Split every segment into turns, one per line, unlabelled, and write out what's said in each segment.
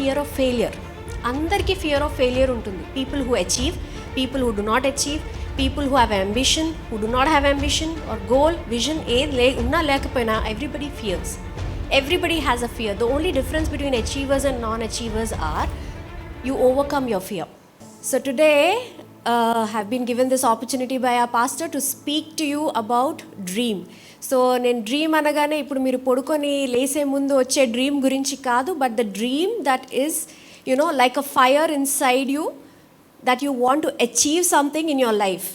Fear of failure. అందరికీ fear of failure ఉంటుంది. People who achieve, people who do not achieve, people who have ambition, who do not have ambition or goal, vision ఏది ఉన్నా లేకపోయినా everybody fears. Everybody has a fear. The only difference between achievers and non-achievers are you overcome your fear. So today have been given this opportunity by our pastor to speak to you about dream. So నేను dream అనగానే ఇప్పుడు మీరు పడుకొని లేసే ముందు వచ్చే dream గురించి కాదు, but the dream that is like a fire inside you that you want to achieve something in your life.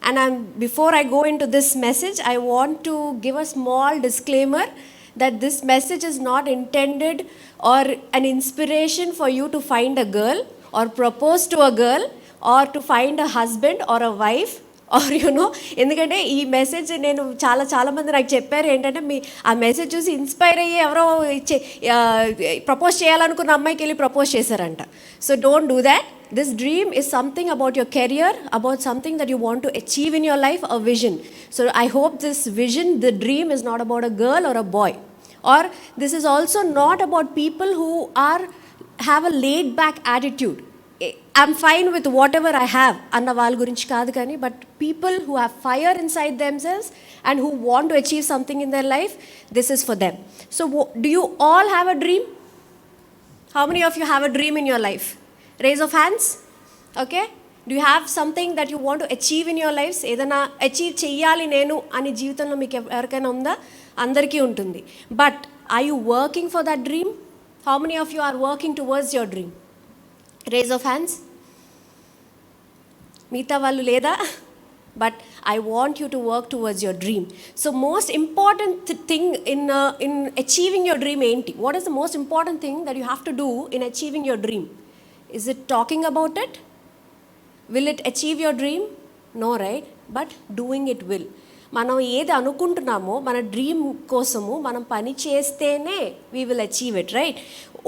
And before I go into this message, I want to give a small disclaimer that this message is not intended or an inspiration for you to find a girl or propose to a girl or to find a husband or a wife or ఎందుకంటే ఈ message నేను చాలా మంది నాకు చెప్పారు ఏంటంటే ఆ message చూసి ఇన్స్పైర్ అయ్యి ఎవరో ప్రపోజ్ చేయాలనుకున్న అమ్మాయికి వెళ్ళి ప్రపోజ్ చేశారంట. So don't do that. This dream is something about your career, about something that you want to achieve in your life, a vision. So I hope this vision, the dream is not about a girl or a boy. Or this is also not about people who have a laid back attitude. I'm fine with whatever I have. Anna vaal gurinchi kaadu kani, but people who have fire inside themselves and who want to achieve something in their life, this is for them. So do you all have a dream? How many of you have a dream in your life? Raise of hands. Okay, do you have something that you want to achieve in your lives? ఏదైనా achieve చెయ్యాలి నేను అని జీవితంలో మీకు ఎవరికైనా ఉందా? అందరికీ ఉంటుంది. But are you working for that dream? How many of you are working towards your dream? Raise of hands. మిగతా వాళ్ళు లేదా? But I want you to work towards your dream. So most important thing in achieving your dream enti? What is the most important thing that you have to do in achieving your dream? Is it talking about it? Will it achieve your dream? No, right? But doing it will. మనం ఏది అనుకుంటున్నామో మన dream కోసము మనం పని చేస్తేనే we will achieve it, right?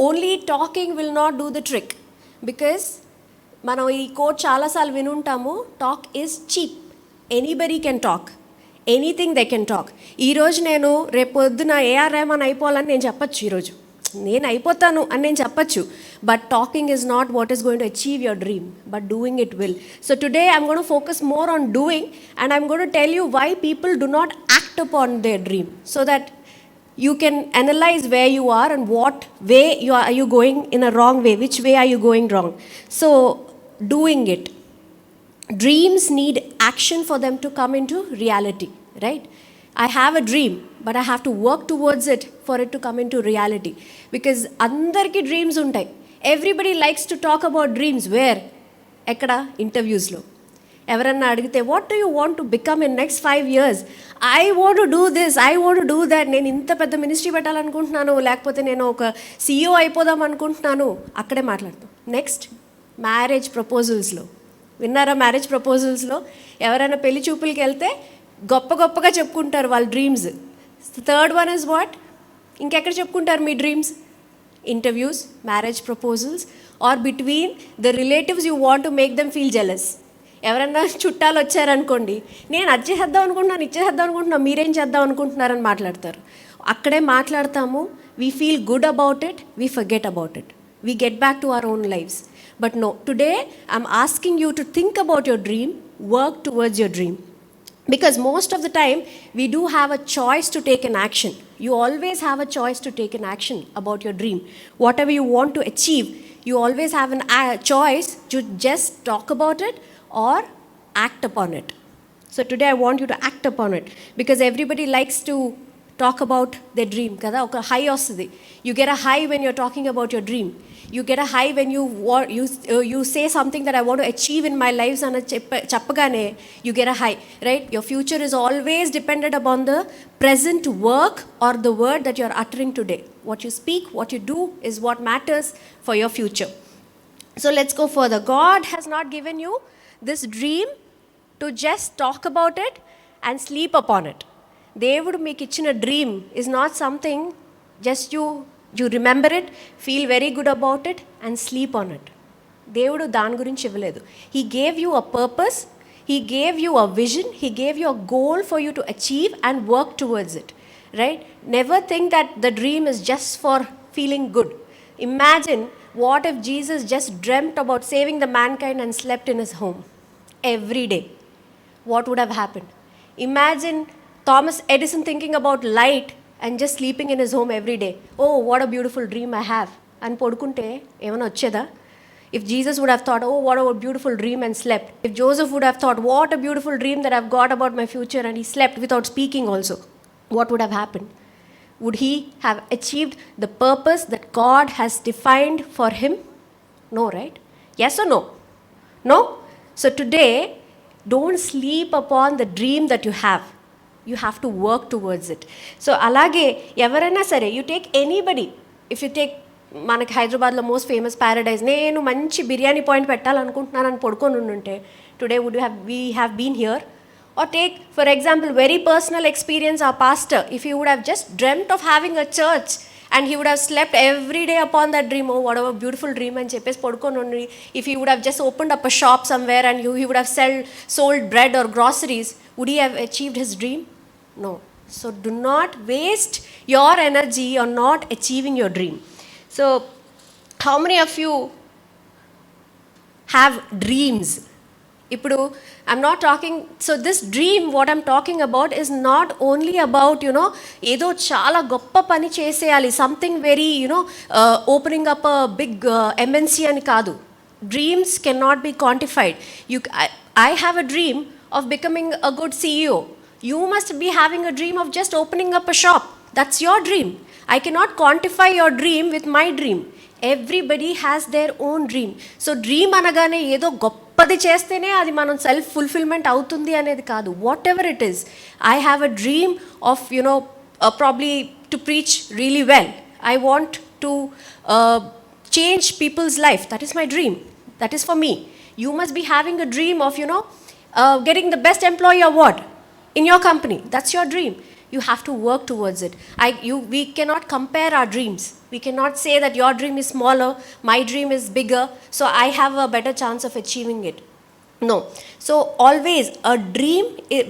Only talking will not do the trick. Because మనం ఈ కోట్ చాలాసార్లు వినుంటాము, talk is cheap. Anybody can talk, anything they can talk. ఈరోజు నేను రేపు పొద్దున ఏఆర్ రెహమాన్ అయిపోవాలని నేను చెప్పచ్చు, ఈరోజు నేను అయిపోతాను అని నేను చెప్పచ్చు. But talking is not what is going to achieve your dream, but doing it will. So today I'm going to focus more on doing and I'm going to tell you why people do not act upon their dream, so that you can analyze where you are and what way are you going in a wrong way, which way are you going wrong. So doing it. Dreams need action for them to come into reality, right? I have a dream, but I have to work towards it for it to come into reality. Because andarki dreams untai. Everybody likes to talk about dreams. Where? Ekkada? Interviews lo. ఎవరన్నా అడిగితే what do you want to become in next 5 years? I want to do this, I want to do that. నేను ఇంత పెద్ద ministry పెట్టాలనుకుంటున్నాను, లేకపోతే నేను ఒక CEO అయిపోదాం అనుకుంటున్నాను. అక్కడే మాట్లాడతాం. నెక్స్ట్ మ్యారేజ్ ప్రపోజల్స్లో విన్నారా? మ్యారేజ్ ప్రపోజల్స్లో ఎవరైనా పెళ్లి చూపులకి వెళ్తే గొప్పగా చెప్పుకుంటారు వాళ్ళ dreams. Third one is what? ఇంకెక్కడ చెప్పుకుంటారు మీ dreams? Interviews, marriage proposals, or between the relatives you want to make them feel jealous. ఎవరన్నా చుట్టాలు వచ్చారనుకోండి, నేను అది చేద్దాం అనుకుంటున్నాను, ఇచ్చేద్దాం అనుకుంటున్నాను, మీరేం చేద్దాం అనుకుంటున్నారని మాట్లాడతారు. అక్కడే మాట్లాడతాము. We feel good about it, we forget about it, we get back to our own lives. But no, today I'm asking you to think about your dream, work towards your dream. Because most of the time we do have a choice to take an action. You always have a choice to take an action about your dream. Whatever you want to achieve, you always have a choice to just talk about it or act upon it. So today I want you to act upon it, because everybody likes to talk about their dream kada. Oka high ostadi. You get a high when you're talking about your dream. You get a high when you say something that I want to achieve in my life and chappagane you get a high, right? Your future is always dependent upon the present work or the word that you're uttering today. What you speak, what you do is what matters for your future. So let's go further. God has not given you this dream to just talk about it and sleep upon it. దేవుడు మీకు ఇచ్చిన dream is not something just you remember it, feel very good about it and sleep on it. దేవుడు దాని గురించి ఇవ్వలేదు. He gave you a purpose, he gave you a vision, he gave you a goal for you to achieve and work towards it, right? Never think that the dream is just for feeling good. Imagine What if Jesus just dreamt about saving the mankind and slept in his home every day? What would have happened? Imagine Thomas Edison thinking about light and just sleeping in his home every day. Oh, what a beautiful dream I have. And podukunte emana vacheda? If Jesus would have thought, oh, what a beautiful dream, and slept. If Joseph would have thought, what a beautiful dream that I've got about my future, and he slept without speaking also, what would have happened? Would he have achieved the purpose that God has defined for him? No, right? Yes or no? No? So today, don't sleep upon the dream that you have. You have to work towards it. So alage evaraina sare, you take anybody. If you take మనకి హైదరాబాద్లో most famous Paradise, నేను మంచి biryani point పెట్టాలనుకుంటున్నాను అని పడుకొని ఉంటే today would we have been here? Or take, for example, very personal experience, our pastor, if he would have just dreamt of having a church and he would have slept every day upon that dream, oh, what a beautiful dream, and cheppes podukonu, if he would have just opened up a shop somewhere and he would have sold bread or groceries, would he have achieved his dream? No. So do not waste your energy on not achieving your dream. So how many of you have dreams? ఇప్పుడు I'm not talking, so this dream what I'm talking about is not only about, ఏదో చాలా గొప్ప పని చేసేయాలి, something very opening up a big MNC అని కాదు. Dreams can not be quantified. I have a dream of becoming a good CEO. You must be having a dream of just opening up a shop. That's your dream. I cannot quantify your dream with my dream. Everybody has their own dream. So dream అనగానే ఏదో గొప్పది చేస్తేనే అది మనం self fulfilment అవుతుంది అనేది కాదు. What ever it is, I have a dream of probably to preach really well. I want to change people's life. That is my dream. That is for me. You must be having a dream of getting the best employee award in your company. That's your dream. You have to work towards it. We cannot compare our dreams. We cannot say that your dream is smaller, my dream is bigger, so I have a better chance of achieving it. No. So always a dream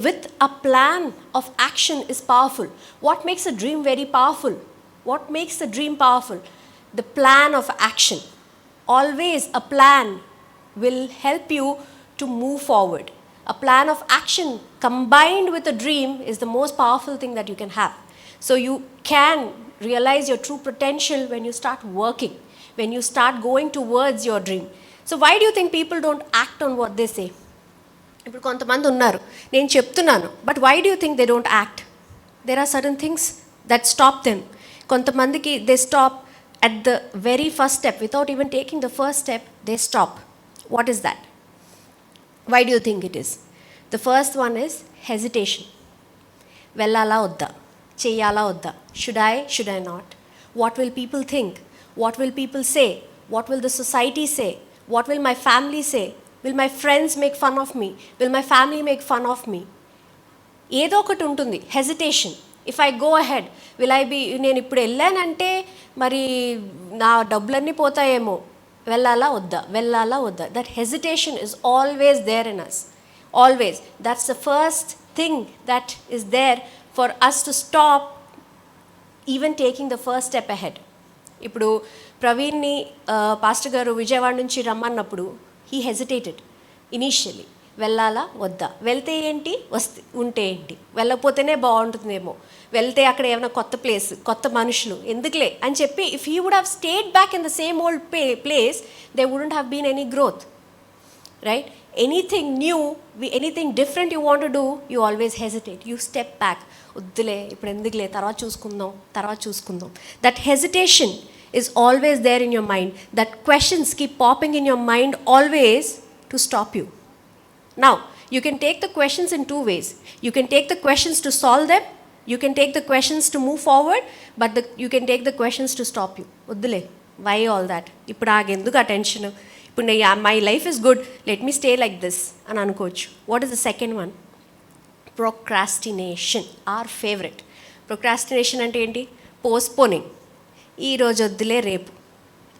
with a plan of action is powerful. What makes a dream very powerful? What makes a dream powerful? The plan of action. Always a plan will help you to move forward. A plan of action combined with a dream is the most powerful thing that you can have. So you can realize your true potential when you start working, when you start going towards your dream. So why do you think people don't act on what they say? ఇప్పుడు కొంతమంది ఉన్నారు, నేను చెప్తున్నాను, but why do you think they don't act? There are certain things that stop them. కొంతమందికి they stop at the very first step. Without even taking the first step, they stop. What is that? Why do you think it is? The first one is hesitation. Vellala odda? Cheyala odda? Should I not? What will people think? What will people say? What will the society say? What will my family say? Will my friends make fun of me? Will my family make fun of me? ఏదో ఒకటి ఉంటుంది, hesitation. If I go ahead, will I be, నేను ఇప్పుడు వెళ్ళానంటే మరి నా డబ్బులన్నీ పోతాయేమో, వెళ్ళాలా వద్దా. That hesitation is always there in us, always. That's the first thing that is there for us to stop even taking the first step ahead. ఇప్పుడు ప్రవీణ్ని పాస్టర్ గారు విజయవాడ నుంచి రమ్మన్నప్పుడు హీ హెజిటేటెడ్ ఇనీషియలీ. వెళ్ళాలా వద్దా, వెళ్తే ఏంటి, ఉంటే ఏంటి, వెళ్ళకపోతేనే బాగుంటుందేమో, వెళ్తే అక్కడ ఏమైనా కొత్త ప్లేస్, కొత్త మనుషులు, ఎందుకులే అని చెప్పి if he would have stayed back in the same old place, they wouldn't have been any growth, right? Anything new, anything different you want to do, you always hesitate, you step back. వద్దులే, ఇప్పుడు ఎందుకులే, తర్వాత చూసుకుందాం. That hesitation is always there in your mind. That questions keep popping in your mind always to stop you. Now, you can take the questions in two ways. You can take the questions to solve them. You can take the questions to move forward. But you can take the questions to stop you. Uddule, why all that? Ippudu agenduku attention. Ippudu my life is good. Let me stay like this. An anukochu. What is the second one? Procrastination. Our favorite. Procrastination ante enti? Postponing. ఈ రోజు వద్దులే,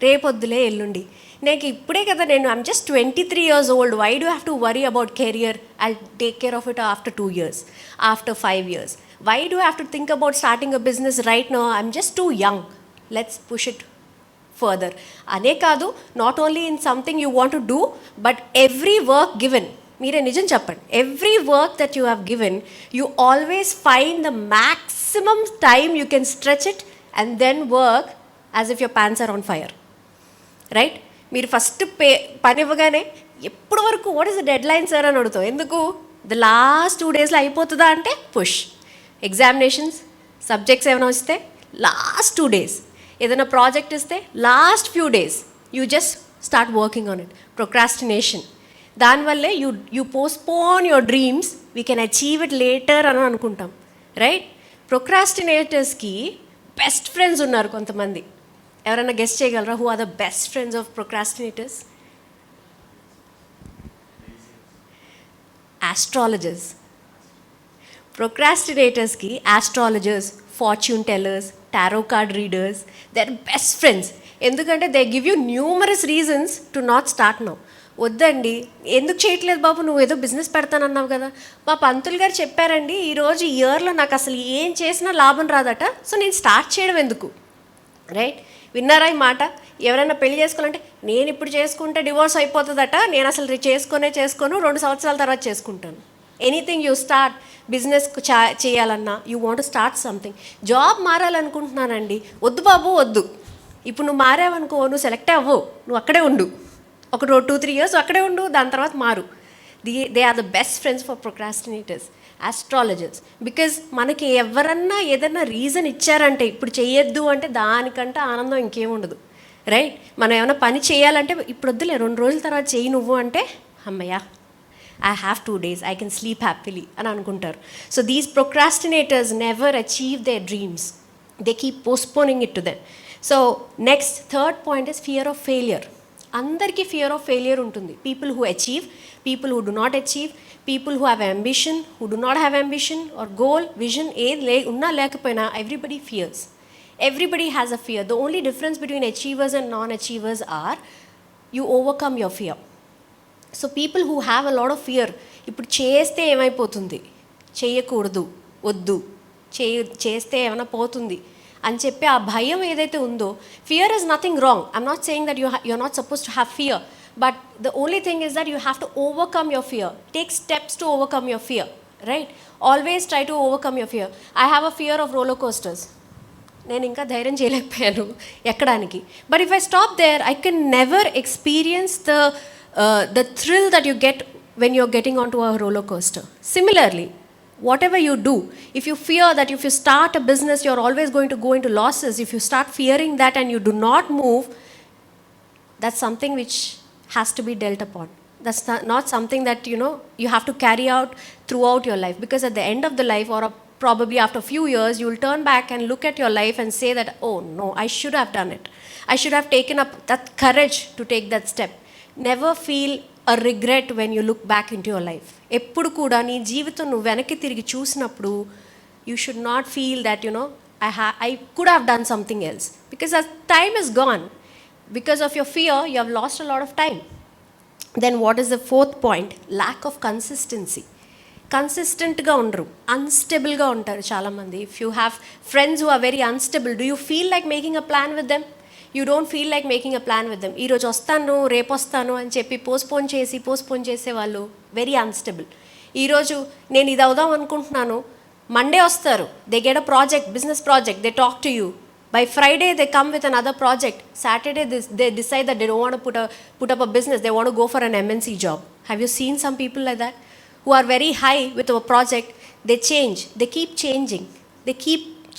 రేపు వద్దులే, ఎల్లుండి. నాకు ఇప్పుడే కదా, I'm just 23 years old. Why do have to worry about career? I take care of it after 2 years, after 5 years. Why do have to think about starting a business right now? I'm just too young. Let's push it further. అనే కాదు, not only in something you want to do, but every work given, మీరే నిజం చెప్పండి, every work that you have given, you always find the maximum time you can stretch it and then work as if your pants are on fire, right? మీరు first పని ఇవ్వగానే ఎప్పటి వరకు what is the deadline sir అని అడుగుతాం. ఎందుకు? The last 2 daysలో అయిపోతుందా అంటే పుష్. ఎగ్జామినేషన్స్, సబ్జెక్ట్స్ ఏమైనా వస్తే లాస్ట్ 2 days, ఏదైనా ప్రాజెక్ట్ ఇస్తే last few days you just start working on it. Procrastination. దానివల్లే you postpone your dreams, we can achieve it later అని అనుకుంటాం, రైట్? ప్రొక్రాస్టినేటర్స్కి బెస్ట్ ఫ్రెండ్స్ ఉన్నారు కొంతమంది. ఎవరైనా గెస్ట్ చేయగలరా who are the best friends of procrastinators? Astrologers. ప్రొక్రాస్టినేటర్స్కి astrologers, fortune tellers, tarot card readers, they are best friends. ఎందుకంటే they give you numerous reasons to not start now. వద్దండి, ఎందుకు చేయట్లేదు బాబు, నువ్వు ఏదో బిజినెస్ పెడతానన్నావు కదా, మా పంతులు గారు చెప్పారండి ఈరోజు ఇయర్లో నాకు అసలు ఏం చేసినా లాభం రాదట, సో నేను స్టార్ట్ చేయడం ఎందుకు, రైట్? విన్నారా ఈ మాట? ఎవరైనా పెళ్లి చేసుకోవాలంటే నేను ఇప్పుడు చేసుకుంటే డివోర్స్ అయిపోతుందట, నేను అసలు చేసుకోను 2 సంవత్సరాల తర్వాత చేసుకుంటాను. ఎనీథింగ్ యూ స్టార్ట్, బిజినెస్ చేయాలన్నా you want to start something. Job మారాలనుకుంటున్నానండి, వద్దు బాబు వద్దు, ఇప్పుడు నువ్వు మారావనుకో నువ్వు సెలెక్ట్ అవ్వవు, నువ్వు అక్కడే ఉండు, ఒక 2-3 years అక్కడే ఉండు, దాని తర్వాత మారు. They are the best friends for procrastinators, astrologers. Because మనకి ఎవరన్నా ఏదన్నా రీజన్ ఇచ్చారంటే ఇప్పుడు చేయొద్దు అంటే దానికంటే ఆనందం ఇంకేముండదు, రైట్? మనం ఏమైనా పని చేయాలంటే ఇప్పుడు వద్దులే 2 రోజుల తర్వాత చేయి నువ్వు అంటే అమ్మయ్యా I have 2 days, I can sleep happily అని అనుకుంటారు. So these procrastinators never achieve their dreams, they keep postponing it to them. So next third point is fear of failure. అందరికీ ఫియర్ ఆఫ్ ఫెయిలియర్ ఉంటుంది. People who achieve, people who do not achieve, people who have ambition, who do not have ambition or goal, vision ఏది ఉన్నా లేకపోయినా everybody fears. Everybody has a fear. The only difference between achievers and non-achievers are you overcome your fear. So people who have a lot of fear, ఇప్పుడు చేస్తే ఏమైపోతుంది, చేయకూడదు, వద్దు, చేస్తే ఏమైనా పోతుంది అని చెప్పి ఆ భయం ఏదైతే ఉందో, fear is nothing wrong. I'm not saying that you're not supposed to have fear, but the only thing is that you have to overcome your fear. Take steps to overcome your fear, right? Always try to overcome your fear. I have a fear of roller coasters. నేను ఇంకా ధైర్యం చేయలేకపోయాను ఎక్కడానికి. But if I stop there I can never experience the thrill that you get when you're getting onto a roller coaster. Similarly, whatever you do, if you fear that if you start a business you're always going to go into losses, if you start fearing that and you do not move, that's something which has to be dealt upon. That's not something that you have to carry out throughout your life, because at the end of the life or probably after a few years you will turn back and look at your life and say that, oh no, I should have done it, I should have taken up that courage to take that step. Never feel a regret when you look back into your life. ఎప్పుడు కూడా నీ జీవితం నువ్వు వెనక్కి తిరిగి చూసినప్పుడు you should not feel that I could have done something else, because that time is gone. Because of your fear you have lost a lot of time. Then what is the fourth point? Lack of consistency. కన్సిస్టెంట్గా ఉండరు, అన్స్టేబుల్గా ఉంటారు చాలామంది. If you have friends who are very unstable, do you feel like making a plan with them? You don't feel like making a plan with them. ఈరోజు వస్తాను రేపు వస్తాను అని చెప్పి పోస్ట్పోన్ చేసే వాళ్ళు వెరీ అన్స్టేబుల్. ఈరోజు నేను ఇది అవుదాం అనుకుంటున్నాను, మండే వస్తారు, they get a project, business project, they talk to you. By Friday they come with another project. Saturday they decide that they don't want to put up a business, they want to go for an MNC job. Have you seen some people like that who are very high with a project? They change, they keep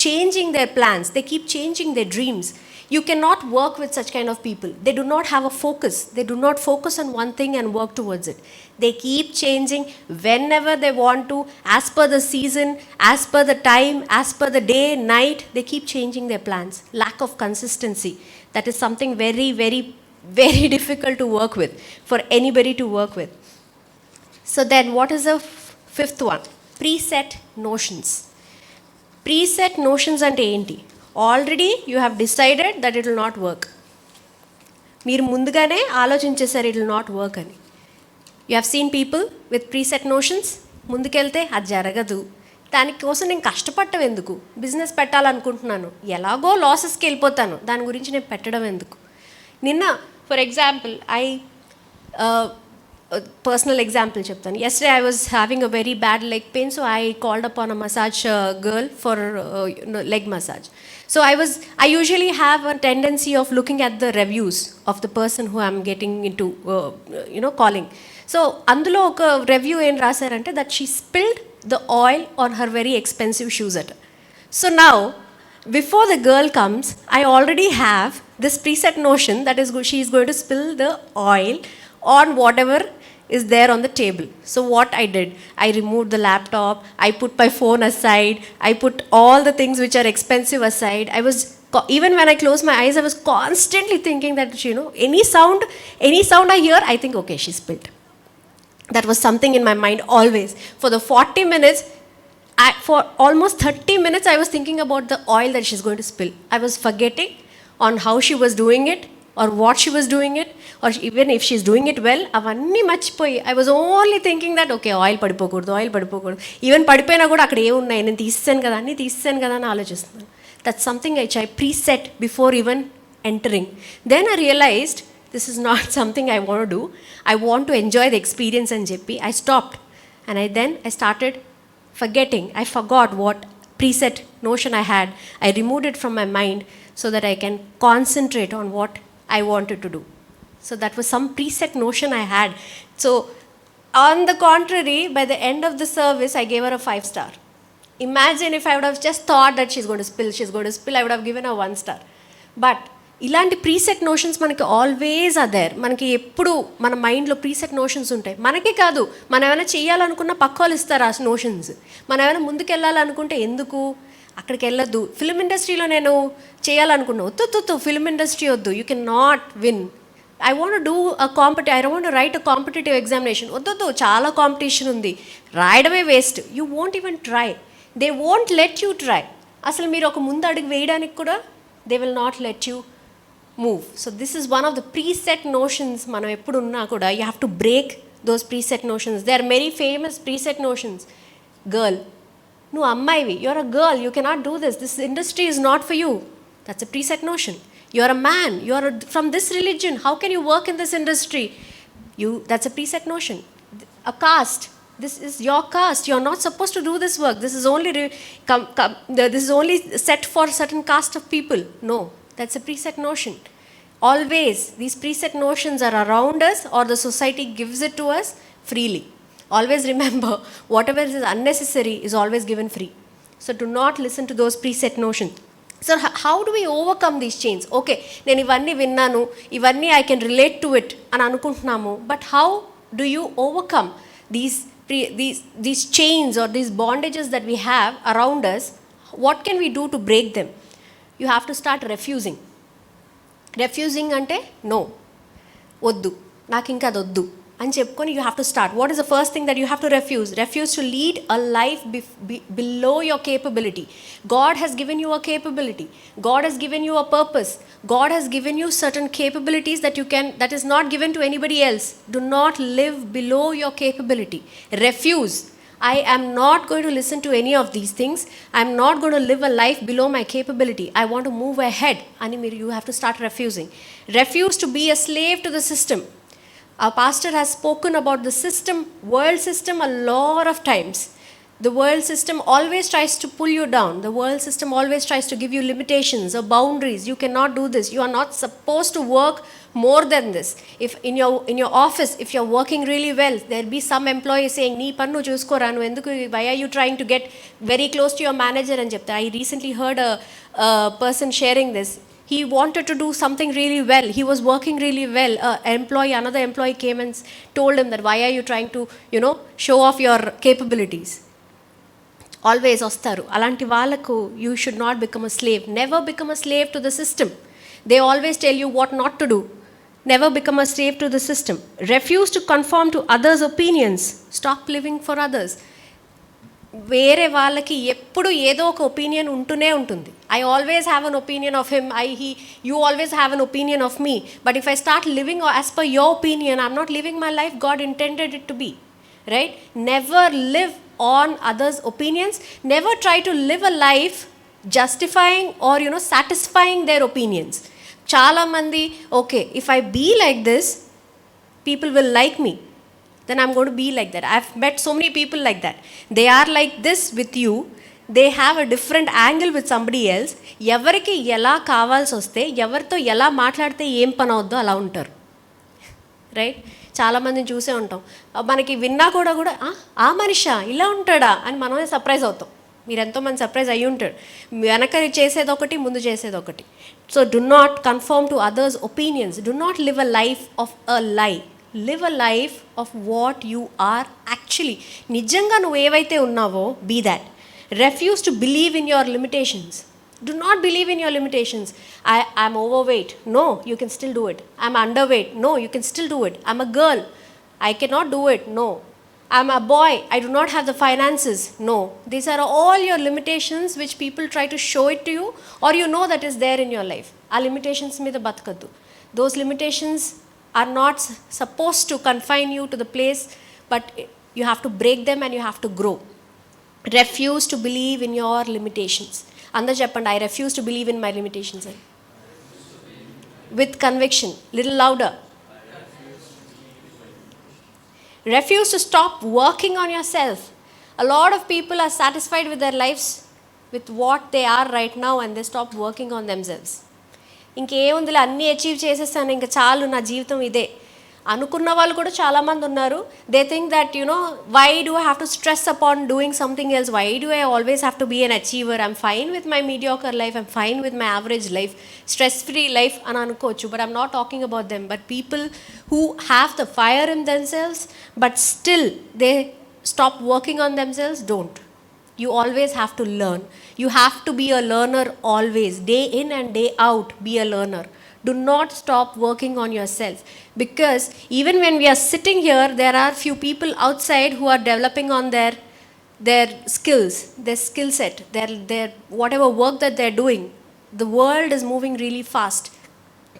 changing their plans, they keep changing their dreams. You cannot work with such kind of people. They do not have a focus. They do not focus on one thing and work towards it. They keep changing whenever they want to, as per the season, as per the time, as per the day, night. They keep changing their plans. Lack of consistency. That is something very, very, very difficult to work with, for anybody to work with. So then what is the fifth one? Preset notions. Preset notions ante enti? Already you have decided that it will not work. మీరు ముందుగానే ఆలోచించేసారు it will not work అని. You have seen people with preset notions. ముందుకెళ్తే అది జరగదు, దానికోసం నేను కష్టపడటం ఎందుకు, బిజినెస్ పెట్టాలనుకుంటున్నాను, ఎలాగో లాసెస్కి వెళ్ళిపోతాను, దాని గురించి నేను పెట్టడం ఎందుకు, నిన్న ఫర్ ఎగ్జాంపుల్ personal example చెప్తాను. Yesterday I was having a very bad leg pain, so I called upon a massage girl for leg massage. So I usually have a tendency of looking at the reviews of the person who I'm getting into calling. So అందులో ఒక review ఏం రాశారంటే that she spilled the oil on her very expensive shoes at her. So now before the girl comes, I already have this preset notion that she is going to spill the oil on whatever is there on the table. So what I did, I removed the laptop, I put my phone aside, I put all the things which are expensive aside. Even when I close my eyes, I was constantly thinking that, any sound I hear, I think, okay, she spilled. That was something in my mind always. For the 40 minutes, for almost 30 minutes, I was thinking about the oil that she's going to spill. I was forgetting on how she was doing it, or what she was doing it, or even if she's doing it well, avanni machpoyi I was only thinking that okay, oil padipokudu, even padipena kuda akkada em unnai nenu teesanu kada ani aalochistunanu. That's something which I preset before even entering. Then I realized this is not something I want to do. I want to enjoy the experience and jeppi I stopped, and I started forgetting. I forgot what preset notion I had. I removed it from my mind so that I can concentrate on what I wanted to do. So that was some preset notion I had. So on the contrary, by the end of the service, I gave her a 5-star. Imagine if I would have just thought that she's going to spill, I would have given her 1 star. But ఇలాంటి preset notions మనకి always are there. మనకి ఎప్పుడు మన మైండ్లో preset notions ఉంటాయి. మనకే కాదు, మనం ఏమైనా చేయాలనుకున్న పక్క వాళ్ళు ఇస్తారు ఆ నోషన్స్. మనం ఏమైనా ముందుకు వెళ్ళాలనుకుంటే ఎందుకు అక్కడికి వెళ్ళొద్దు. ఫిల్మ్ ఇండస్ట్రీలో నేను చేయాలనుకున్నా, వద్దు ఫిల్మ్ ఇండస్ట్రీ వద్దు, you can not win. I want do I want write a competitive examination, వద్దు చాలా కాంపిటీషన్ ఉంది, రాయడమే waste. You won't even try. They won't let you try. అసలు మీరు ఒక ముందు అడుగు వేయడానికి కూడా they will not let you move. So this is one of the preset notions మనం ఎప్పుడు ఉన్నా కూడా you have to break those preset notions. There are many famous preset notions. Girl, నువ్వు అమ్మాయివి, you're a girl, you cannot do this industry is not for you. That's a preset notion. You're a man, you're from this religion, how can you work in this industry? That's a preset notion. A caste, this is your caste, you're not supposed to do this work, this is only set for certain caste of people. No, that's a preset notion. Always these preset notions are around us, or the society gives it to us freely. Always remember, whatever is unnecessary is always given free. So do not listen to those preset notions. So how do we overcome these chains? Okay, నేను ఇవన్నీ విన్నాను, ఇవన్నీ I can relate to it అని అనుకుంటున్నాము. But how do you overcome these chains or these bondages that we have around us? What can we do to break them? You have to start refusing. Refusing అంటే no, వద్దు, నాకు ఇంకా అది వద్దు అని చెప్పుకొని you have to start. What is the first thing that you have to refuse? Refuse to lead a life below your capability. God has given you a capability. God has given you a purpose. God has given you certain capabilities that is not given to anybody else. Do not live below your capability. Refuse. I am not going to listen to any of these things. I am not going to live a life below my capability. I want to move ahead. And you have to start refusing. Refuse to be a slave to the system. Our pastor has spoken about the system, world system, a lot of times. The world system always tries to pull you down. The world system always tries to give you limitations or boundaries. You cannot do this. You are not supposed to work more than this. If in your office, if you're working really well, there'll be some employee saying, "Nee pannu chuskora nu enduku, why are you trying to get very close to your manager?" and chepta. I recently heard a person sharing this. He wanted to do something really well. He was working really well. Another employee came and told him that, "Why are you trying to, show off your capabilities?" Always వస్తారు అలాంటి వాళ్ళకు. You should not become a slave. Never become a slave to the system. They always tell you what not to do. Never become a slave to the system. Refuse to conform to others' opinions. Stop living for others. వేరే వాళ్ళకి ఎప్పుడు ఏదో ఒక opinion ఉంటూనే ఉంటుంది. I always have an opinion of him, you always have an opinion of me. But if I start living as per your opinion, I'm not living my life God intended it to be. Right? Never live on others' opinions. Never try to live a life justifying or satisfying their opinions. చాలామంది okay if I be like this people will like me, then I'm going to be like that. I've met so many people like that. They are like this with you, they have a different angle with somebody else. ఎవరికి ఎలా కావాల్సి వస్తే, ఎవరితో ఎలా మాట్లాడితే ఏం పని అవుద్దో అలా ఉంటారు, రైట్? చాలామందిని చూసే ఉంటాం, మనకి విన్నా కూడా ఆ మనిషా ఇలా ఉంటాడా అని మనమే సర్ప్రైజ్ అవుతాం. మీరు ఎంతోమంది సర్ప్రైజ్ అయ్యి ఉంటాడు, వెనక చేసేది ఒకటి, ముందు చేసేది ఒకటి. So do not conform to others opinions, do not live a life of a lie, live a life of what you are actually. నిజంగా నువ్వు ఏవైతే ఉన్నావో be that. Refuse to believe in your limitations. Do not believe in your limitations. I'm overweight. No, you can still do it. I'm underweight. No, you can still do it. I'm a girl. I cannot do it. No. I'm a boy. I do not have the finances. No. These are all your limitations which people try to show it to you, or you know that is there in your life. Our limitations మీద బతకద్దు. Those limitations are not supposed to confine you to the place, but you have to break them and you have to grow. Refuse to believe in your limitations. అందరూ చెప్పండి, I refuse to believe in my limitations. With conviction, little louder. Refuse to stop working on yourself. A lot of people are satisfied with their lives, with what they are right now, and they stop working on themselves. ఇంకేముందిలే, అన్నీ achieve చేసేస్తాను, ఇంకా చాలు, నా జీవితం ఇదే అనుకున్న వాళ్ళు కూడా చాలామంది ఉన్నారు. They think that why do I have to stress upon doing something else, why do I always have to be an achiever, I'm fine with my mediocre life, I'm fine with my average life, stress free life అని అనుకోవచ్చు. But I'm not talking about them, but people who have the fire in themselves but still they stop working on themselves, don't. You always have to learn. You have to be a learner always. Day in and day out, be a learner. Do not stop working on yourself, because even when we are sitting here, there are few people outside who are developing on their skills, their skill set, their whatever work that they're doing. The world is moving really fast.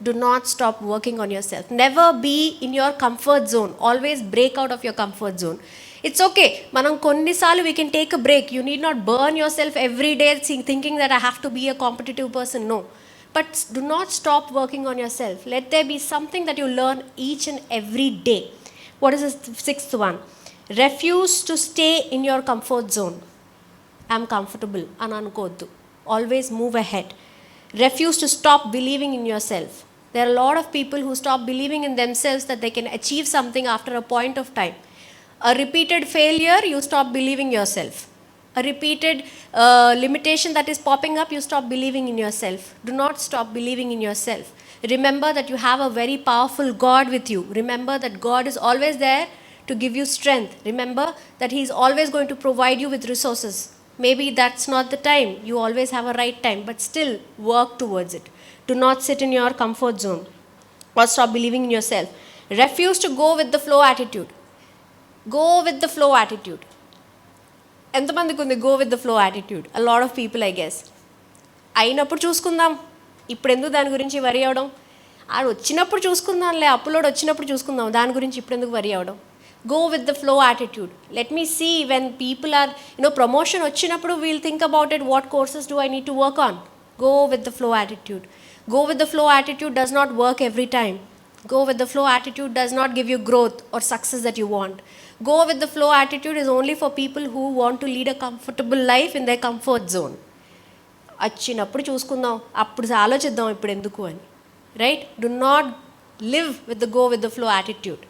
Do not stop working on yourself. Never be in your comfort zone. Always break out of your comfort zone. It's okay. మనం కొన్నిసార్లు we can take a break. You need not burn yourself every day thinking that I have to be a competitive person. No. But do not stop working on yourself. Let there be something that you learn each and every day. What is the sixth one? Refuse to stay in your comfort zone. I'm comfortable. Ananukoddu. Always move ahead. Refuse to stop believing in yourself. There are a lot of people who stop believing in themselves that they can achieve something after a point of time. A repeated failure, you stop believing yourself. A repeated limitation that is popping up, you stop believing in yourself. Do not stop believing in yourself. Remember that you have a very powerful God with you. Remember that God is always there to give you strength. Remember that He is always going to provide you with resources. Maybe that's not the time. You always have a right time, but still work towards it. Do not sit in your comfort zone or stop believing in yourself. Refuse to go with the flow attitude. Go with the flow attitude. ఎంతమందికి ఉంది go with the flow attitude? A lot of people I guess. అయినప్పుడు చూసుకుందాం, ఇప్పుడు ఎందుకు దాని గురించి వరి అవడం, ఆడు వచ్చినప్పుడు చూసుకుందాంలే, అప్లోడ్ వచ్చినప్పుడు చూసుకుందాం, దాని గురించి ఇప్పుడు ఎందుకు వరి అవడం? Go with the flow attitude. Let me see when people are promotion వచ్చినప్పుడు we'll think about it, what courses do I need to work on. Go with the flow attitude. Go with the flow attitude does not work every time. Go with the flow attitude does not give you growth or success that you want. Go with the flow attitude is only for people who want to lead a comfortable life in their comfort zone. వచ్చినప్పుడు చూసుకుందాం, అప్పుడు ఆలోచిద్దాం ఇప్పుడు ఎందుకు అని, right? Do not live with the go with the flow attitude.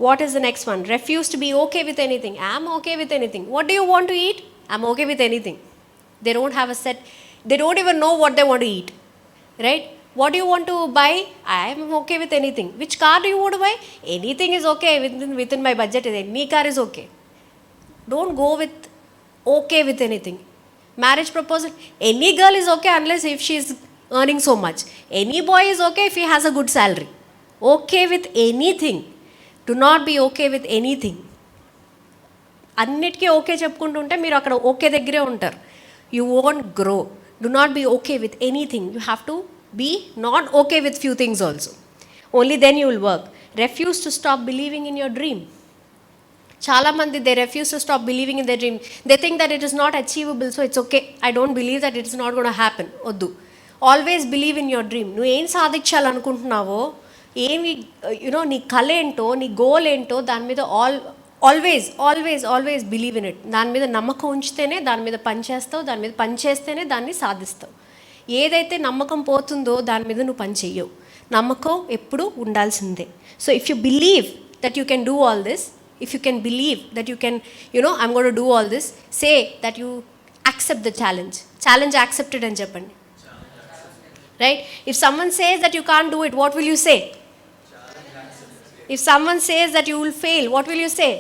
What is the next one? Refuse to be okay with anything. I'm okay with anything. What do you want to eat? I'm okay with anything. They don't have a set, they don't even know what they want to eat, right? What do you want to buy? I am okay with anything. Which car do you want to buy? Anything is okay within my budget. Any car is okay. Don't go with okay with anything. Marriage proposal, any girl is okay unless if she is earning so much. Any boy is okay if he has a good salary. Okay with anything. Do not be okay with anything. అన్నిటికీ okay చెప్పుకుంటూ ఉంటే మీరు అక్కడ okay దగ్గరే ఉంటారు. You won't grow. Do not be okay with anything. You have to be not okay with few things also. Only then you will work. Refuse to stop believing in your dream. Chala mandi, they refuse to stop believing in their dream. They think that it is not achievable, so it's okay. I don't believe that it is not going to happen. Oddu. Always believe in your dream. నువ్వు ఏం సాధించాలనుకుంటున్నావో, ఏమి నీ కళ ఏంటో, నీ goal ఏంటో, దాని మీద ఆల్వేస్ బిలీవ్ ఇన్ ఇట్. దాని మీద నమ్మకం ఉంచితేనే దాని మీద పనిచేస్తావు, దాని మీద పని చేస్తేనే దాన్ని సాధిస్తావు. ఏదైతే నమ్మకం పోతుందో దాని మీద నువ్వు పని చెయ్యవు. నమ్మకం ఎప్పుడూ ఉండాల్సిందే. So if you believe that you can do all this, if you can believe that you can, I'm going to do all this, say that you accept the challenge accepted and cheppandi, right? If someone says that you can't do it, what will you say? If someone says that you will fail, what will you say?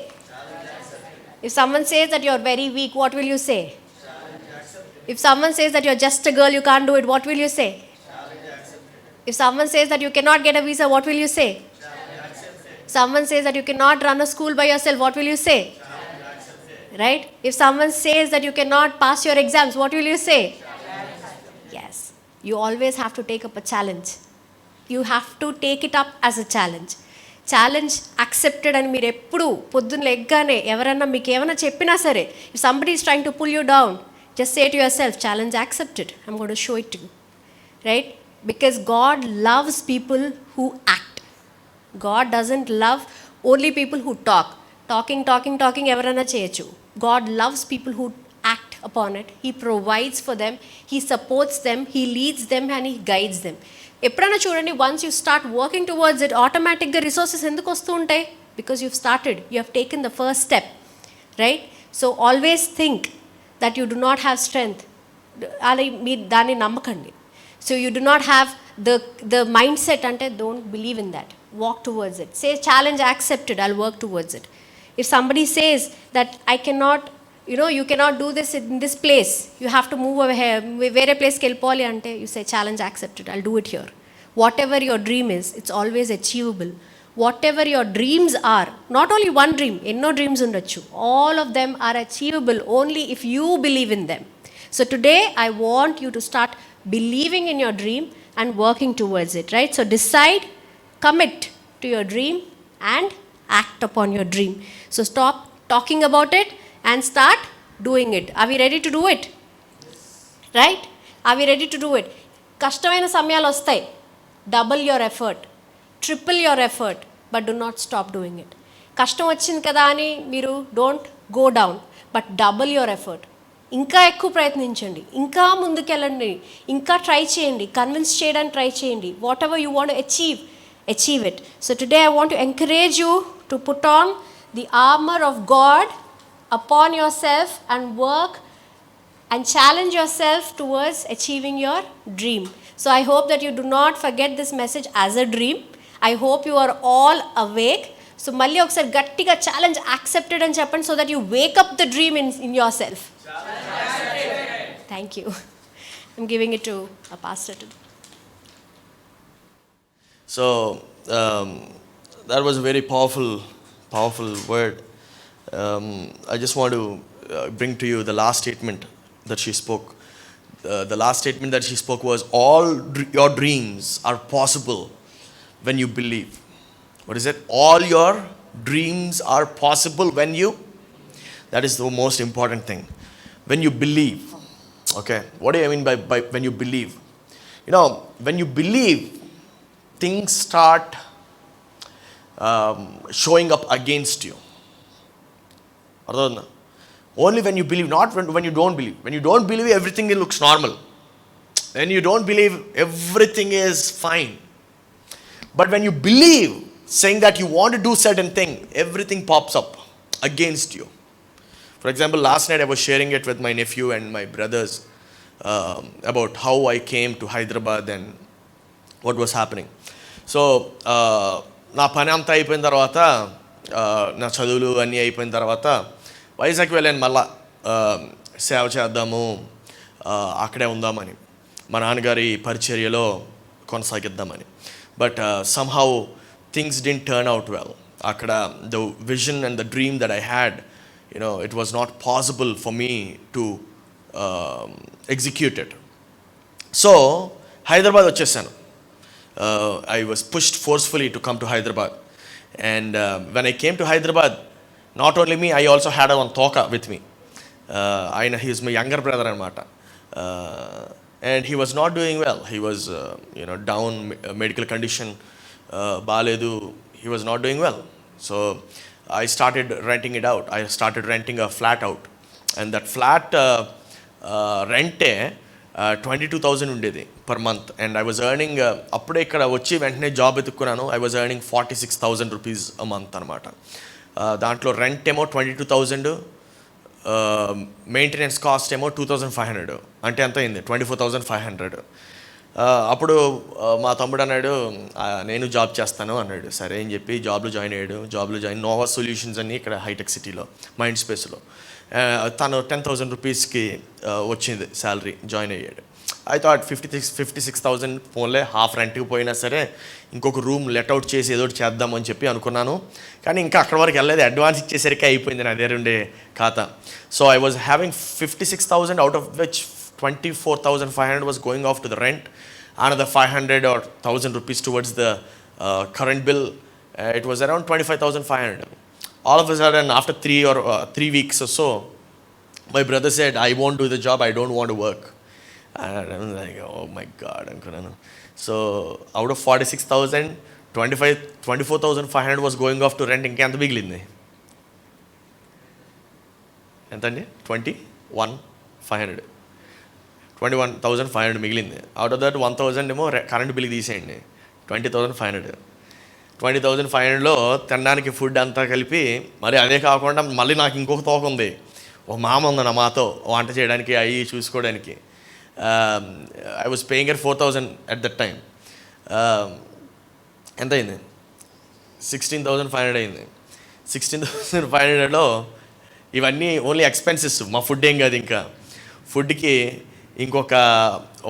If someone says that you are very weak, what will you say? If someone says that you are just a girl, you can't do it, what will you say? If someone says that you cannot get a visa, what will you say? Someone says that you cannot run a school by yourself, what will you say? Right? If someone says that you cannot pass your exams, what will you say? Yes. You always have to take up a challenge. You have to take it up as a challenge. Challenge accepted అని మీరు ఎప్పుడు పొద్దున్న లెగ్గానే ఎవరన్నా మీకు ఏమైనా చెప్పినా సరే, if somebody is trying to pull you down, just say to yourself, challenge accepted. I'm going to show it to you. Right? Because God loves people who act. God doesn't love only people who talk. Talking ఎవరైనా చేయొచ్చు. God loves people who act upon it. He provides for them, He supports them, He leads them and He guides them. ఎప్పుడైనా చూడండి, once you start working towards it, ఆటోమేటిక్గా resources ఎందుకు వస్తూ ఉంటాయి? Because you've started, you have taken the first step, right? So always think that you do not have strength. అలా మీరు దాన్ని నమ్మకండి. So you do not have the mindset అంటే don't believe in that. Walk towards it. Say challenge accepted, I'll work towards it. If somebody says that I cannot, you cannot do this in this place, you have to move over here, వేరే ప్లేస్కి వెళ్ళిపోవాలి అంటే, you say challenge accepted, I'll do it here. Whatever your dream is, it's always achievable. Whatever your dreams are, not only one dream, ఎన్నో dreams ఉండొచ్చు, all of them are achievable only if you believe in them. So today I want you to start believing in your dream and working towards it, right? So decide, commit to your dream and act upon your dream. So stop talking about it and start doing it. Are we ready to do it? Yes. Right? Are we ready to do it? కష్టమైన సమయాలు వస్తాయి. Double your effort, triple your effort, but do not stop doing it. కష్టం వచ్చింది కదా అని మీరు don't go down, but double your effort. ఇంకా ఎక్కువ ప్రయత్నించండి, ఇంకా ముందుకెళ్ళండి, ఇంకా ట్రై చేయండి, కన్విన్స్ చేయడానికి ట్రై చేయండి. What ever you want achieve it. So today I want to encourage you to put on the armor of God upon yourself and work and challenge yourself towards achieving your dream. So I hope that you do not forget this message as a dream. I hope you are all awake. So మళ్ళీ ఒకసారి గట్టిగా challenge accepted అని చెప్పండి, so that you wake up the dream in yourself. Thank you. I'm giving it to a pastor to do.
So that was a very powerful word. I just want to bring to you the last statement that she spoke. The last statement that she spoke was, all your dreams are possible when you believe. What is it? All your dreams are possible when you, that is the most important thing. When you believe. Okay, what do I mean by when you believe? When you believe, things start showing up against you. Only when you believe, not when you don't believe. When you don't believe, everything looks normal. When you don't believe, everything is fine. But when you believe, saying that you want to do certain thing, everything pops up against you. For example, last night I was sharing it with my nephew and my brothers about how I came to Hyderabad and what was happening. So నా పని అంతా అయిపోయిన తర్వాత, నా చదువులు అన్నీ అయిపోయిన తర్వాత వైజాగ్ వెళ్ళాను. మళ్ళా సేవ చేద్దాము, అక్కడే ఉందామని, మా నాన్నగారి పరిచర్యలో కొనసాగిద్దామని. But somehow things didn't turn out well. అక్కడ the vision and the dream that I had, it was not possible for me to execute it. So Hyderabad వచ్చేసాను. I was pushed forcefully to come to Hyderabad. And when I came to Hyderabad, not only me, I also had one Toka with me. He is my younger brother anamata. and he was not doing well. He was down, medical condition baaledu. He was not doing well. So I started renting it out. I started renting a flat out, and that flat rent 22,000 ఉండేది per month, and I was earning అప్పుడే ఇక్కడ వచ్చి వెంటనే job ఎత్తుక్కున్నాను. I was earning 46,000 rupees a month అనమాట. దాంట్లో rent ఏమో 22,000, maintenance cost ఏమో 2,500, అంటే ఎంత అయింది 24,500. అప్పుడు మా తమ్ముడు అన్నాడు, నేను జాబ్ చేస్తాను అన్నాడు. సరే అని చెప్పి జాబ్లో జాయిన్ అయ్యాడు. జాబ్లో జాయిన్ నోవా సొల్యూషన్స్ అని ఇక్కడ హైటెక్ సిటీలో మైండ్ స్పేస్లో. తను 10,000 రూపీస్కి వచ్చింది శాలరీ, జాయిన్ అయ్యాడు. ఐ థాట్ 56,000 ఫోన్లే, హాఫ్ రెంట్కి పోయినా సరే ఇంకొక రూమ్ లెట్అవుట్ చేసి ఏదో చేద్దామని చెప్పి అనుకున్నాను. కానీ ఇంకా అక్కడ వరకు వెళ్ళలేదు. అడ్వాన్స్ ఇచ్చేసరికి అయిపోయింది నా దగ్గర ఉండే ఖాతా. So I was having 56,000, out of which 24,500 was going off to the rent, another 500 or 1,000 rupees towards the current bill. It was around 25,500. All of a sudden, after 3 weeks or so, my brother said, I won't do the job, I don't want to work. And I was like, oh my God. So out of 46,000, 24,500 was going off to rent. ఇంకెంత మిగిలింది? ఎంతండి? 21,500 మిగిలింది. Out of that 1,000 ఏమో current bill తీసేయండి, 20,500. 20,500లో తినడానికి food అంతా కలిపి, మరి అదే కాకుండా మళ్ళీ నాకు ఇంకొక తోక ఉంది. ఒక మామ ఉంది నా మాతో వంట చేయడానికి, అవి చూసుకోవడానికి. I was paying at 4,000 at that time. ఎంత అయింది? 16,500 అయింది. 16,500లో ఇవన్నీ ఓన్లీ ఎక్స్పెన్సెస్, మా ఫుడ్ ఏం కాదు. ఇంకా ఫుడ్కి ఇంకొక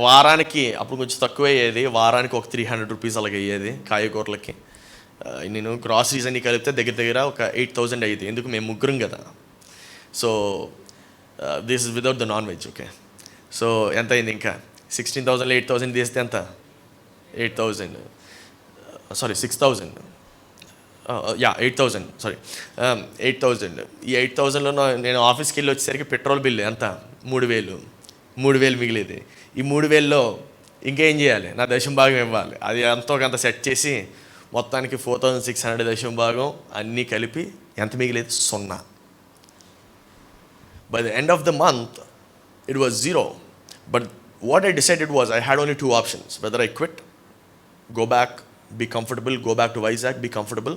వారానికి, అప్పుడు కొంచెం తక్కువ అయ్యేది, వారానికి ఒక 300 రూపీస్ అలాగే అయ్యేది కాయగూరలకి. నేను గ్రాసరీస్ అన్నీ కలిపితే దగ్గర ఒక 8,000 అయ్యేది. ఎందుకు, మేము ముగ్గురం కదా. So this is without the non veg. Okay, so ఎంత అయింది? ఇంకా 16,000లో 8,000 తీస్తే ఎంత? 8,000, సారీ 6,000, 8,000, సారీ 8,000. ఈ 8,000లో నేను ఆఫీస్కి వెళ్ళి వచ్చేసరికి పెట్రోల్ బిల్ ఎంత? 3,000 మిగిలేది. ఈ 3,000లో ఇంకేం చేయాలి? నా దశం భాగం ఇవ్వాలి. అది ఎంతో కొంత సెట్ చేసి మొత్తానికి 4,600 దశం భాగం అన్నీ కలిపి ఎంత మిగిలేదు? 0. By the end of the month, it was 0. But what I decided was, I had only 2 options. Whether I quit, go back, be comfortable, go back to Vizag, be comfortable,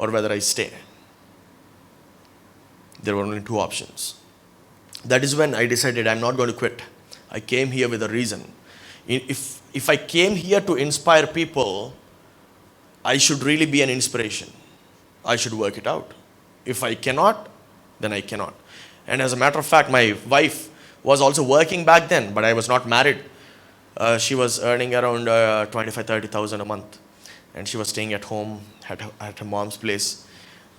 or whether I stay. There were only 2 options. That is when I decided I'm not going to quit. I came here with a reason. If I came here to inspire people, I should really be an inspiration. I should work it out. If I cannot, then I cannot. And as a matter of fact, my wife was also working back then, but I was not married. She was earning around 25,000-30,000 a month, and she was staying at home at her mom's place.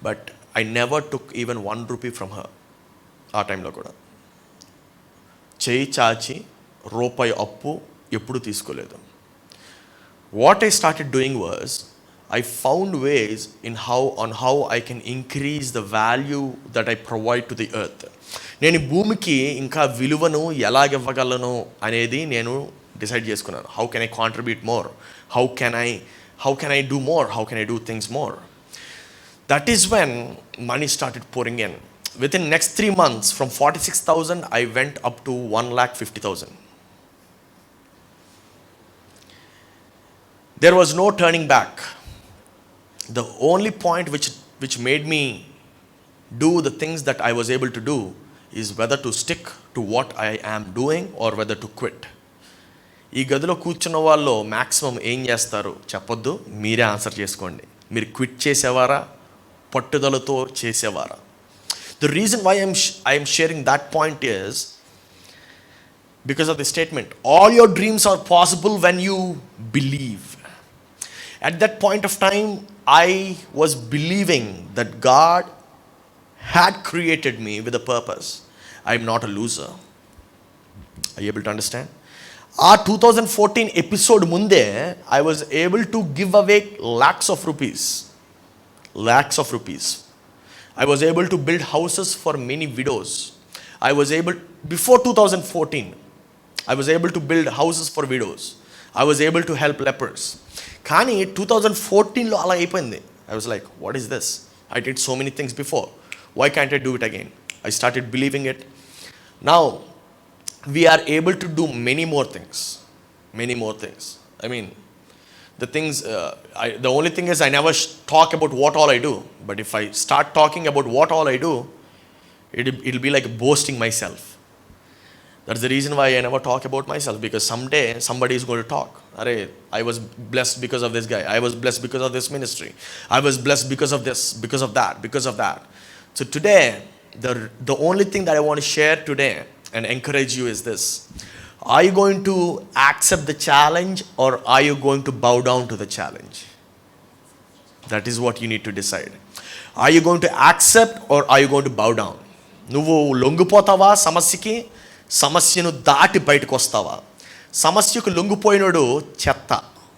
But I never took even 1 rupee from her. ఆ టైంలో కూడా చేయి చాచి రూపాయి అప్పు ఎప్పుడు తీసుకోలేదు. What I started doing was, I found ways on how I can increase the value that I provide to the earth. నేను ఈ భూమికి ఇంకా విలువను ఎలాగివ్వగలను అనేది నేను డిసైడ్ చేసుకున్నాను. How can I contribute more? How can I do more? How can I do things more? That is when money started pouring in. Within next 3 months, from 46,000, I went up to 1,50,000. There was no turning back. The only point which made me do the things that I was able to do is whether to stick to what I am doing or whether to quit. ఈ గదిలో కూర్చున్న వాళ్ళు maximum ఏం చేస్తారు చెప్పొద్దు, మీరే answer చేసుకోండి. మీరు క్విట్ చేసేవారా, పట్టుదలతో చేసేవారా? The reason why I am sharing that point is because of the statement, all your dreams are possible when you believe. At that point of time, I was believing that God had created me with a purpose. I am not a loser. Are you able to understand? Our 2014 episode munde, I was able to give away lakhs of rupees. I was able to build houses for many widows. I was able, before 2014, I was able to build houses for widows. I was able to help lepers. కానీ 2014లో అలా అయిపోయింది. I was like, what is this? I did so many things before. Why can't I do it again? I started believing it. Now, we are able to do many more things. Many more things. I mean, the only thing is I never talk about what all I do. But if I start talking about what all I do, it'll be like boasting myself. That's the reason why I never talk about myself, because someday somebody is going to talk. I was blessed because of this guy. I was blessed because of this ministry. I was blessed because of this, because of that, because of that. So today, the only thing that I want to share today and encourage you is this. Are you going to accept the challenge, or are you going to bow down to the challenge? That is what you need to decide. Are you going to accept, or are you going to bow down? నువ్వు లొంగిపోతావా సమస్యకి? సమస్యను దాటి బయటకు వస్తావా? సమస్యకు లొంగిపోయినోడు చెత్త,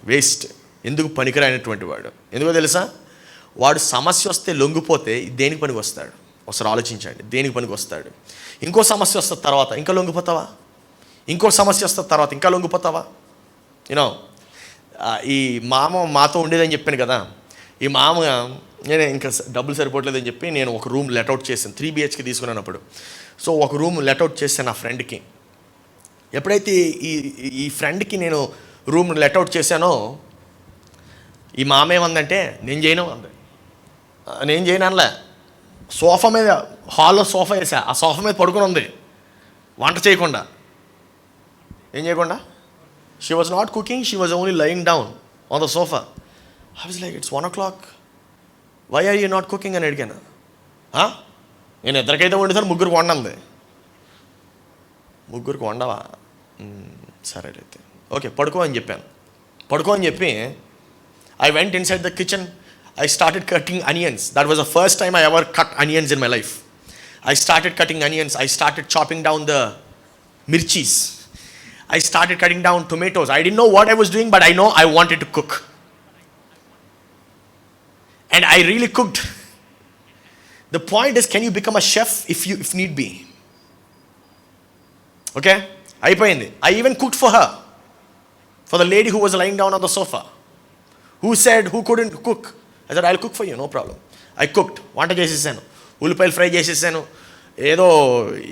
waste, ఎందుకు పనికిరానటువంటి వాడు. ఎందుకో తెలుసా? వాడు సమస్య వస్తే లొంగిపోతే దేనికి పనికి వస్తాడు? ఒకసారి ఆలోచించండి, దేనికి పనికి వస్తాడు? ఇంకో సమస్య వస్తే తర్వాత ఇంకా లొంగిపోతావా? ఇంకో సమస్య వస్తే తర్వాత ఇంకా లొంగిపోతావా? యూనో, ఈ మామ మాతో ఉండేదని చెప్పాను కదా, ఈ మామ నేను ఇంకా డబ్బులు సరిపోవట్లేదని చెప్పి నేను ఒక రూమ్ లెట్అవుట్ చేశాను. 3 BHK తీసుకున్నానప్పుడు. సో ఒక రూమ్ లెట్అవుట్ చేశాను నా ఫ్రెండ్కి. ఎప్పుడైతే ఈ ఫ్రెండ్కి నేను రూమ్ లెట్అవుట్ చేశానో, ఈ మామ ఏమందంటే నేను చేయను అంది. నేను చేయను అనలే. సోఫా మీద, హాల్లో సోఫా వేసా, ఆ సోఫా మీద పడుకుని ఉంది, వంట చేయకుండా. ఏం చేయకుండా? She was not cooking, she was only lying down on the sofa. I was like, it's 1 o'clock, why are you not cooking అని అడిగాను. నేను ఇద్దరికైతే వండుతాను, ముగ్గురికి వండంది. ముగ్గురికి వండవా? సరే అయితే ఓకే పడుకో అని చెప్పాను. పడుకో అని చెప్పి I went inside the kitchen. I started cutting onions. That was the first time I ever cut onions in my life. I started cutting onions. I started chopping down the mirchis. I started cutting down tomatoes. I didn't know what I was doing, but I know I wanted to cook. And I really cooked. The point is, can you become a chef if need be? Okay? I even cooked for her. For the lady who was lying down on the sofa. Who couldn't cook. I said, I'll cook for you, no problem. I cooked. వంట చేసేసాను, ఉల్లిపాయలు fry చేసేసాను, ఏదో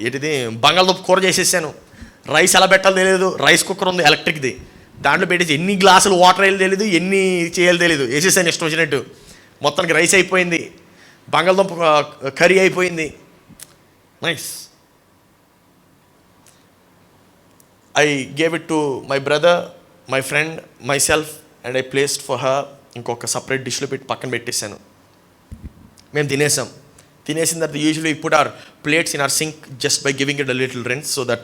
ఏంటిది బంగాళదుంప కూర చేసేసాను. Rice ఎలా పెట్టాలో తెలియదు, రైస్ కుక్కర్ ఉంది ఎలక్ట్రిక్ది, దాంట్లో పెట్టేసి ఎన్ని గ్లాసులు వాటర్ వేయాలో తెలియదు, ఎన్ని చేయాలో తెలియదు, వేసేసాను ఇష్టం వచ్చినట్టు. మొత్తానికి రైస్ అయిపోయింది, బంగాళదుంప కర్రీ అయిపోయింది. Nice. I gave it to my brother, my friend, myself, and I placed for her. ఇంకొక సపరేట్ డిష్లో పెట్టి పక్కన పెట్టేశాను. మేము తినేసాం. తినేసిన తర్వాత usually put our plates in our sink just by giving it a little rinse so that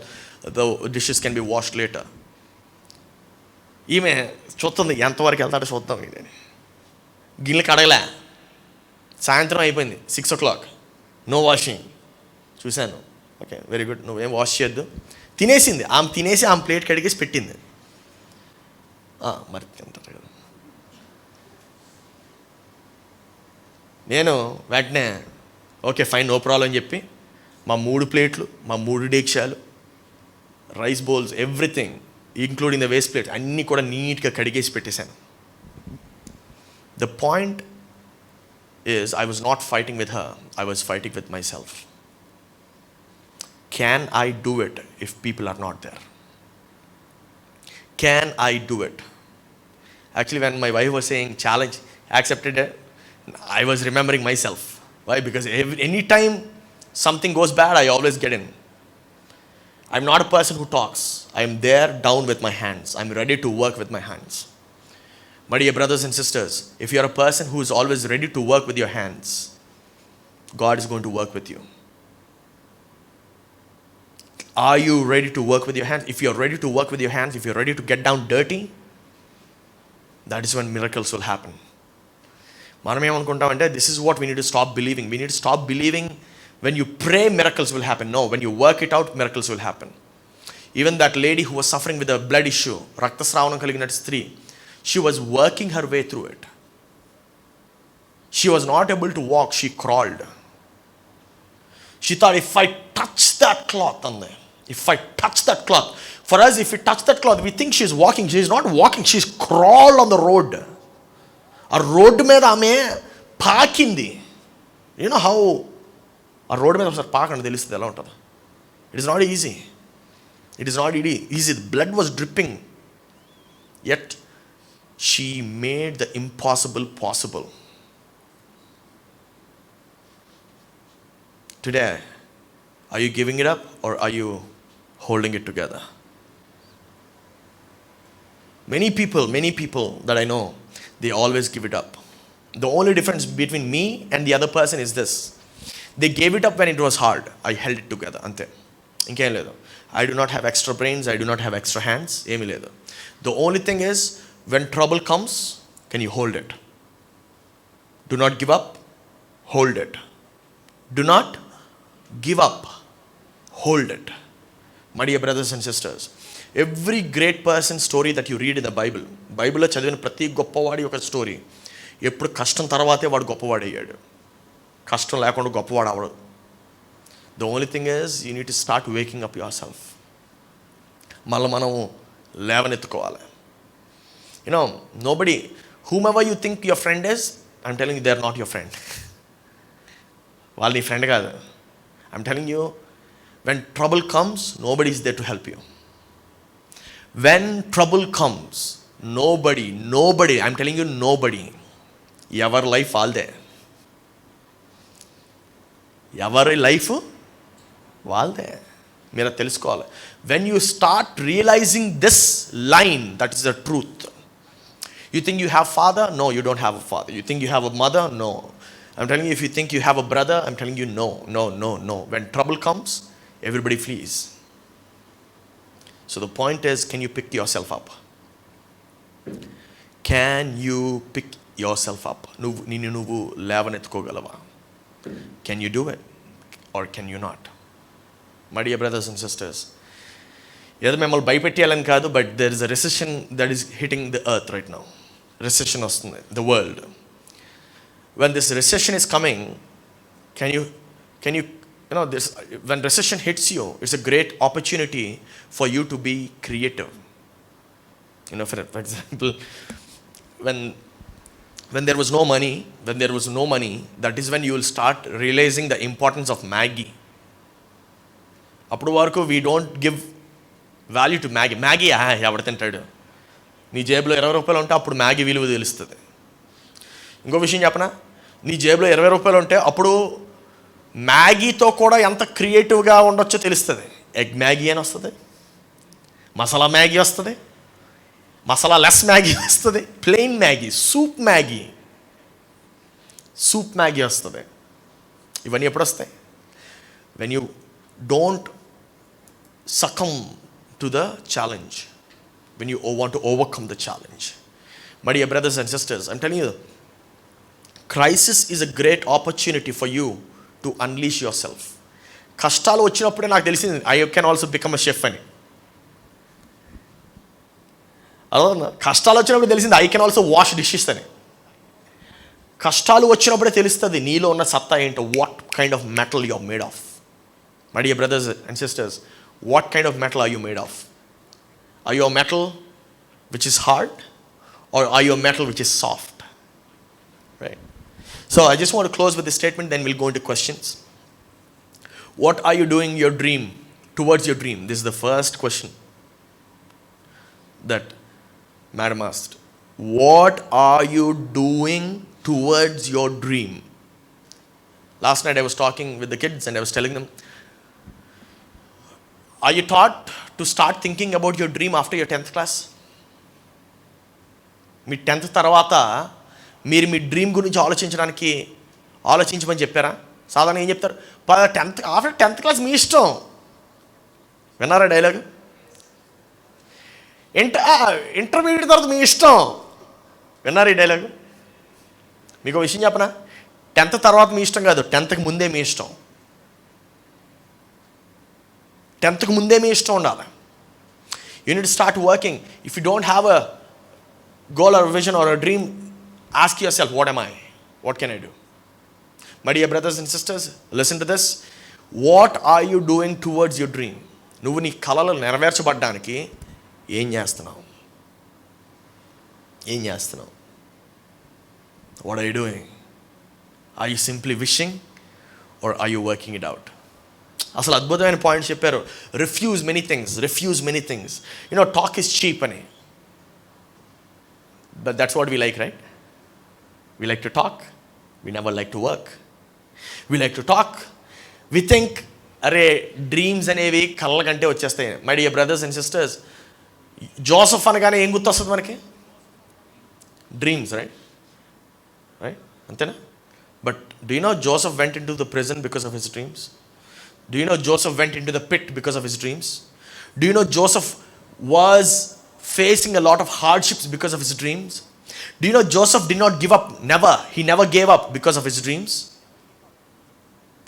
the dishes can be washed later. ఈమె చూస్తుంది ఎంతవరకు వెళ్తాడో చూద్దాం. ఇదని గిన్నెలు కడగలే. సాయంత్రం అయిపోయింది, 6 o'clock, నో వాషింగ్. చూశాను, ఓకే వెరీ గుడ్, నువ్వేం వాష్ చేయొద్దు. తినేసింది. ఆమె తినేసి ఆమె ప్లేట్ కడిగేసి పెట్టింది. మరి తింటారు కదా. నేను వెంటనే ఓకే ఫైన్, నో ప్రాబ్లం అని చెప్పి మా 3 ప్లేట్లు, మా 3 డేక్షాలు, rice bowls, everything including the waste plates అన్నీ కూడా నీట్గా కడిగేసి పెట్టేశాను. The point is I was not fighting with her, I was fighting with myself. Can I do it if people are not there? Can I do it? Actually, when my wife was saying challenge, accepted it, I was remembering myself. Why? Because any time something goes bad, I always get in. I'm not a person who talks. I'm there down with my hands. I'm ready to work with my hands. My dear brothers and sisters, if you're a person who is always ready to work with your hands, God is going to work with you. Are you ready to work with your hands? If you're ready to work with your hands, if you're ready to get down dirty, that is when miracles will happen. మనం ఏమనుకుంటామంటే this is what we need to stop believing. We need to stop believing when you pray miracles will happen. No, when you work it out, miracles will happen. Even that lady who was suffering with a blood issue, రక్తస్రావణం కలిగిన స్త్రీ, she was working her way through it. She was not able to walk, she crawled. She thought, if I touch that cloth, If I touch that cloth, for us, if we touch that cloth, we think she's walking. She's not walking, she's crawled on the road. A road మీద ఆమె పాకింది. You know how ఆ road మీద ఒకసారి పాకండి తెలుస్తుంది ఎలా ఉంటుందో. It is not easy. It is not easy. The blood was dripping. Yet she made the impossible possible. Today, are you giving it up or are you holding it together? Many people that I know, they always give it up. The only difference between me and the other person is this. They gave it up when it was hard. I held it together. Ante. Inkem ledu. I do not have extra brains. I do not have extra hands. Emi ledu. The only thing is, when trouble comes, can you hold it? Do not give up. Hold it. Do not give up. Hold it. My dear brothers and sisters, every great person story that you read in the Bible, బైబిల్లో చదివిన ప్రతి గొప్పవాడి ఒక story ఎప్పుడు కష్టం తర్వాతే వాడు గొప్పవాడయ్యాడు. కష్టం లేకుండా గొప్పవాడు అవడు. The only thing is, you need to start waking up yourself. మళ్ళీ మనం లేవనెత్తుకోవాలి. You know, nobody, whomever you think your friend is, I'm telling you, they are not your friend. వాళ్ళు నీ ఫ్రెండ్ కాదు. I'm telling you, when trouble comes, nobody is there to help you. When trouble comes, nobody, I'm telling you, nobody. ఎవరి life వాళ్ళదే. ఎవరి life వాళ్ళదే. మీరు తెలుసుకోవాలి. When you start realizing this line, that is the truth. You think you have father? No, you don't have a father. You think you have a mother? No. I'm telling you, if you think you have a brother, I'm telling you, no. When trouble comes, everybody flees. So the point is, can you pick yourself up? Can you pick yourself up? నువ్వు లేవనెత్తుకోగలవా? Can you do it? Or can you not? My dear brothers and sisters, ఏదో మిమ్మల్ని భయపెట్టేయాలని కాదు, but there is a recession that is hitting the earth right now. Recession వస్తుంది, the world. When this recession is coming, can you this, when recession hits you, it's a great opportunity for you to be creative. For example, when there was no money, that is when you will start realizing the importance of Maggie. అప్పుడు వరకు we don't give value to Maggi ఎవడు తింటాడు? నీ జేబులో 20 రూపాయలు ఉంటే అప్పుడు Maggi విలువ తెలుస్తుంది. ఇంకో విషయం చెప్పనా, నీ జేబులో 20 రూపాయలు ఉంటే అప్పుడు మ్యాగీతో కూడా ఎంత క్రియేటివ్గా ఉండొచ్చో తెలుస్తుంది. ఎగ్ మ్యాగీ అని వస్తుంది, మసాలా మ్యాగీ వస్తుంది, మసాలా లెస్ మ్యాగీ వస్తుంది, ప్లెయిన్ మ్యాగీ, సూప్ మ్యాగీ వస్తుంది. ఇవన్నీ ఎప్పుడు వస్తాయి? When you don't succumb to the challenge, when you want to overcome the challenge. My dear brothers and sisters, I'm telling you, crisis is a great opportunity for you to unleash yourself. కష్టాలు వచ్చినప్పుడే నాకు తెలిసింది I can also become a chef అని. అలా కష్టాలు వచ్చినప్పుడు తెలిసింది I can also wash dishes అని. కష్టాలు వచ్చినప్పుడే తెలుస్తుంది నీలో ఉన్న సత్తా ఏంటో, what kind of metal you are made of. My dear brothers and sisters, what kind of metal are you made of? Are you a metal which is hard, or are you a metal which is soft? Right? So I just want to close with this statement, then we'll go into questions. What are you doing towards your dream? This is the first question that Madam asked. What are you doing towards your dream? Last night I was talking with the kids and I was telling them, are you taught to start thinking about your dream after your 10th class? Me 10th తర్వాత మీరు మీ dream గురించి ఆలోచించమని చెప్పారా? సాధారణంగా ఏం చెప్తారు? After 10th class మీ ఇష్టం. విన్నారా డైలాగ్? ఇంటర్మీడియట్ తర్వాత మీ ఇష్టం. విన్నారా ఈ డైలాగ్? మీకు విషయం చెప్పనా, 10th తర్వాత మీ ఇష్టం కాదు, 10th ముందే మీ ఇష్టం. 10th ముందే మీ ఇష్టం ఉండాలి. You need to start working. If you don't have a goal or a vision or a dream, ask yourself, what am I? What can I do? My dear brothers and sisters, listen to this. What are you doing towards your dream? నువ్వు నీ కలలు నెరవేర్చబడ్డానికి ఏం చేస్తున్నావు? What are you doing? Are you simply wishing are are you working it out? అసలు అద్భుతమైన points చెప్పారు. Refuse many things. Talk is cheap అని. But that's what we like, right? We like to talk, we never like to work. We like to talk, we think అరే dreams అనేవి కళ్ళ కంటే వచ్చేస్తాయి. My dear brothers and sisters, Joseph అనగానే ఏం గుర్తొస్తుంది మనకి? Dreams, right? అంతేనా? But do you know Joseph went in to the prison because of his dreams? Do you know Joseph went into the pit because of his dreams? Do you know Joseph was facing a lot of hardships because of his dreams? Do you know Joseph did not give up? He never gave up because of his dreams.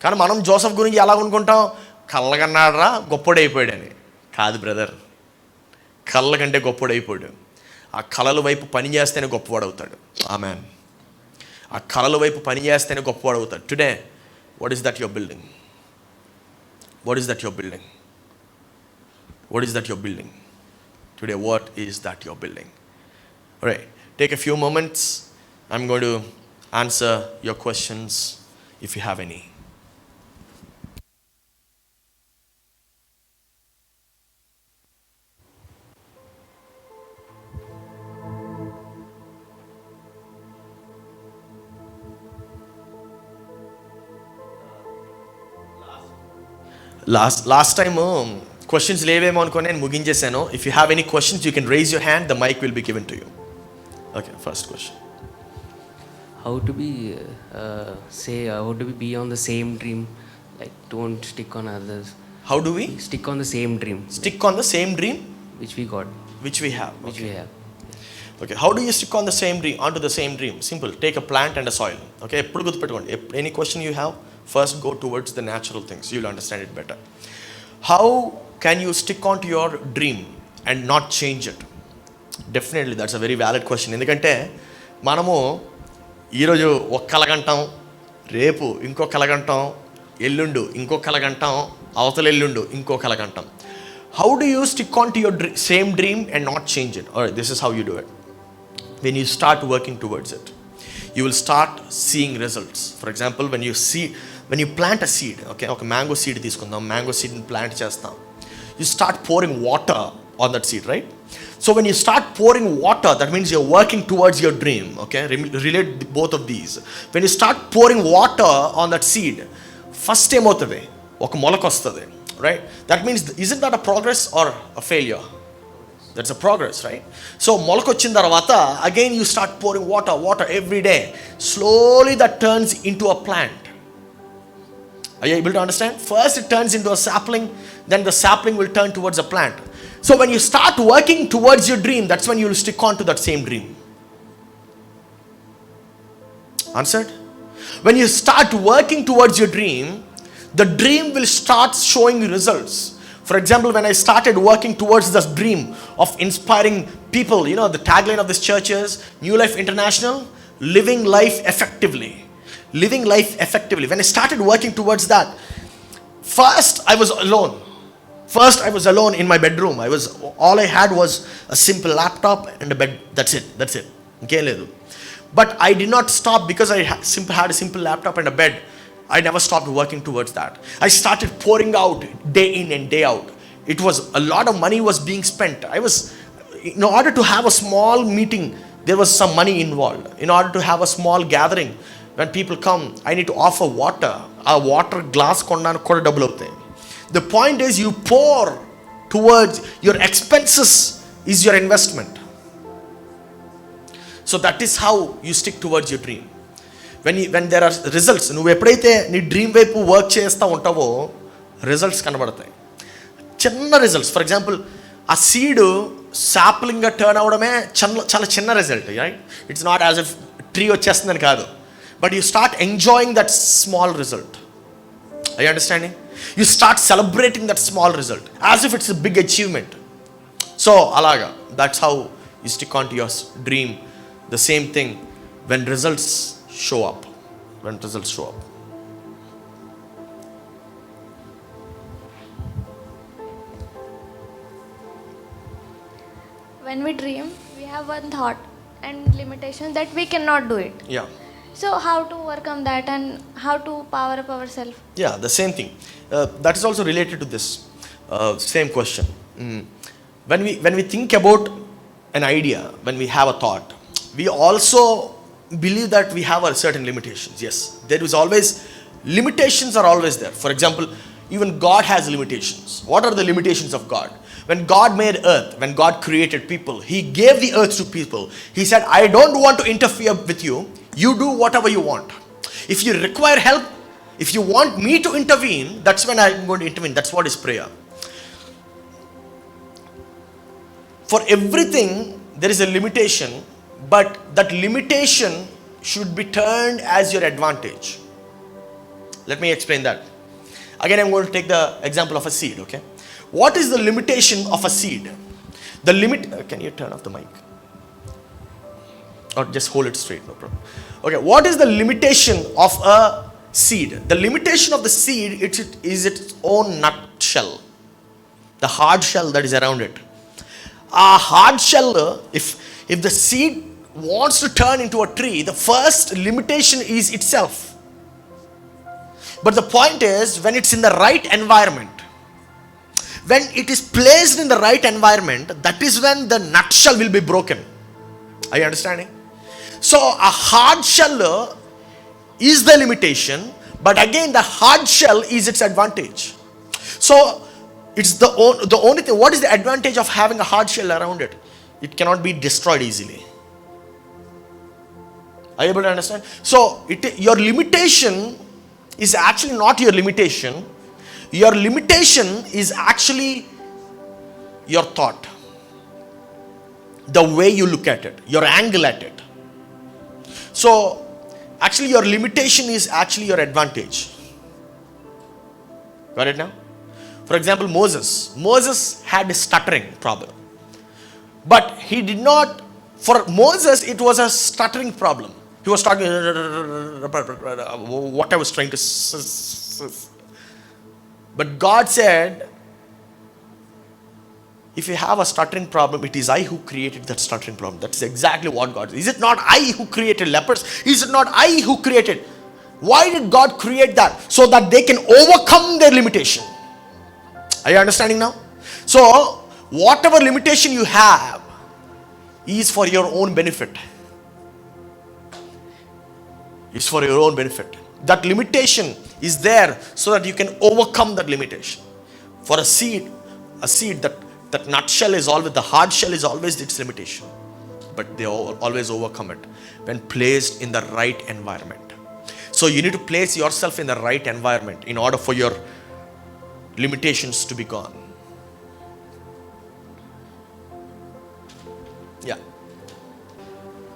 కానీ మనం Joseph గురించి ఎలా అనుకుంటాం? కళ్ళకన్నాడరా గొప్పోడైపోయాడని. కాదు brother, కళ్ళ కంటే గొప్పోడైపోయాడు. ఆ కళల వైపు పని చేస్తేనే గొప్పవాడవుతాడు. ఆమేన్. ఆ కళల వైపు పని చేస్తేనే గొప్పవాడవుతాడు. Today what is that your building? What is that you're building? Today, what is that you're building? All right, take a few moments. I'm going to answer your questions if you have any. Last time questions లేవేమో అనుకొని నేను ముగించేశాను. If you have any questions, you can raise your hand. The mic will be given to you. Okay, first question.
How to be on the same dream, like don't stick on others.
How do we
stick on the same dream?
Stick on the same dream
which we got,
which we have.
which we have.
Okay, how do you stick on the same dream, onto the same dream? Simple. Take a plant and a soil. Okay, ఎప్పుడు గుర్తుపెట్టుకోండి. Any question you have, first go towards the natural things. You'll understand it better. How can you stick on to your dream and not change it? Definitely, that's a very valid question. ఎందుకంటే మనము ఈరోజు ఒక కలగంటాం, రేపు ఇంకో కలగంటాం, ఎల్లుండు ఇంకో కలగంటాం, అవతల ఎల్లుండు ఇంకో కలగంటాం. How do you stick on to your same dream and not change it? All right, this is how you do it. When you start working towards it, you will start seeing results. For example, when you plant a seed, okay, mango seed తీసుకుందాం, mango seed ని plant చేస్తాం. You start pouring water on that seed, right? So when you start pouring water, that means you're working towards your dream, okay? Relate both of these. When you start pouring water on that seed, first ఏమవుతుంది? ఒక మొలక వస్తుంది, right? That means, isn't that a progress or a failure? That's a progress, right? So మొలక వచ్చిన తర్వాత again you start pouring water every day. Slowly that turns into a plant. Are you able to understand? First it turns into a sapling, then the sapling will turn towards a plant. So when you start working towards your dream, that's when you will stick on to that same dream. Answered? When you start working towards your dream, the dream will start showing results. For example, when I started working towards this dream of inspiring people, the tagline of this church is New Life International, living life effectively. When I started working towards that, first I was alone in my bedroom. All I had was a simple laptop and a bed. That's it. Okay, ledu. But I did not stop because I had a simple laptop and a bed. I never stopped working towards that. I started pouring out day in and day out. It was a lot of money was being spent. In order to have a small meeting, there was some money involved. In order to have a small gathering, when people come, I need to offer water. A water glass kondanu kuda double avutayi. The point is, you pour towards your expenses is your investment. So that is how you stick towards your dream. When there are results, నువ్వు ఎప్పుడైతే నీ dream వైపు work చేస్తూ ఉంటావో results కనబడతాయి. చిన్న results. For example, ఆ seed సాప్లింగ్గా టర్న్ అవడమే చాలా చిన్న result, right? It's not as if tree వచ్చేస్తుందని కాదు, but you start enjoying that small result. I understanding? You start celebrating that small result as if it's a big achievement. So అలాగా, that's how you stick on to your dream. The same thing when results show up.
when we dream, we have one thought and limitation that we cannot do it.
Yeah.
So how to overcome that and how to power up ourselves?
Yeah, the same thing. That is also related to this same question. When we think about an idea, when we have a thought, we also believe that we have a certain limitations. Yes, there is always limitations are always there. For example, even God has limitations. What are the limitations of God? When God made earth, when God created people, He gave the earth to people. He said, I don't want to interfere with you. You do whatever you want. If you require help, if you want me to intervene, that's when I'm going to intervene. That's what is prayer. For everything, there is a limitation, but that limitation should be turned as your advantage. Let me explain that. Again, I'm going to take the example of a seed, okay? What is the limitation of a seed? The limit, can you turn off the mic? Or just hold it straight, no problem. Okay, what is the limitation of a seed? The limitation of the seed is its own nutshell. The hard shell that is around it. A hard shell, if the seed wants to turn into a tree, the first limitation is itself. But the point is, when it's in the right environment, when it is placed in the right environment, that is when the nutshell will be broken. Are you understanding? So a hard shell is the limitation, but again the hard shell is its advantage. So it's the only thing. What is the advantage of having a hard shell around it? It cannot be destroyed easily. Are you able to understand? So your limitation is actually not your limitation. Your limitation is actually your thought, the way you look at it, your angle at it. So actually your limitation is actually your advantage. Got it now? For example, Moses had a stuttering problem, but he did not. For Moses, it was a stuttering problem. He was talking what I was trying to. But God said, if you have a stuttering problem, it is I who created that stuttering problem. That's exactly what God said. Is it not I who created lepers? Is it not I who created? Why did God create that? So that they can overcome their limitation. Are you understanding now? So, whatever limitation you have is for your own benefit. It's for your own benefit. That limitation is there so that you can overcome that limitation. For a seed that nutshell is always, the hard shell is always its limitation. But they always overcome it when placed in the right environment. So you need to place yourself in the right environment in order for your limitations to be gone. Yeah.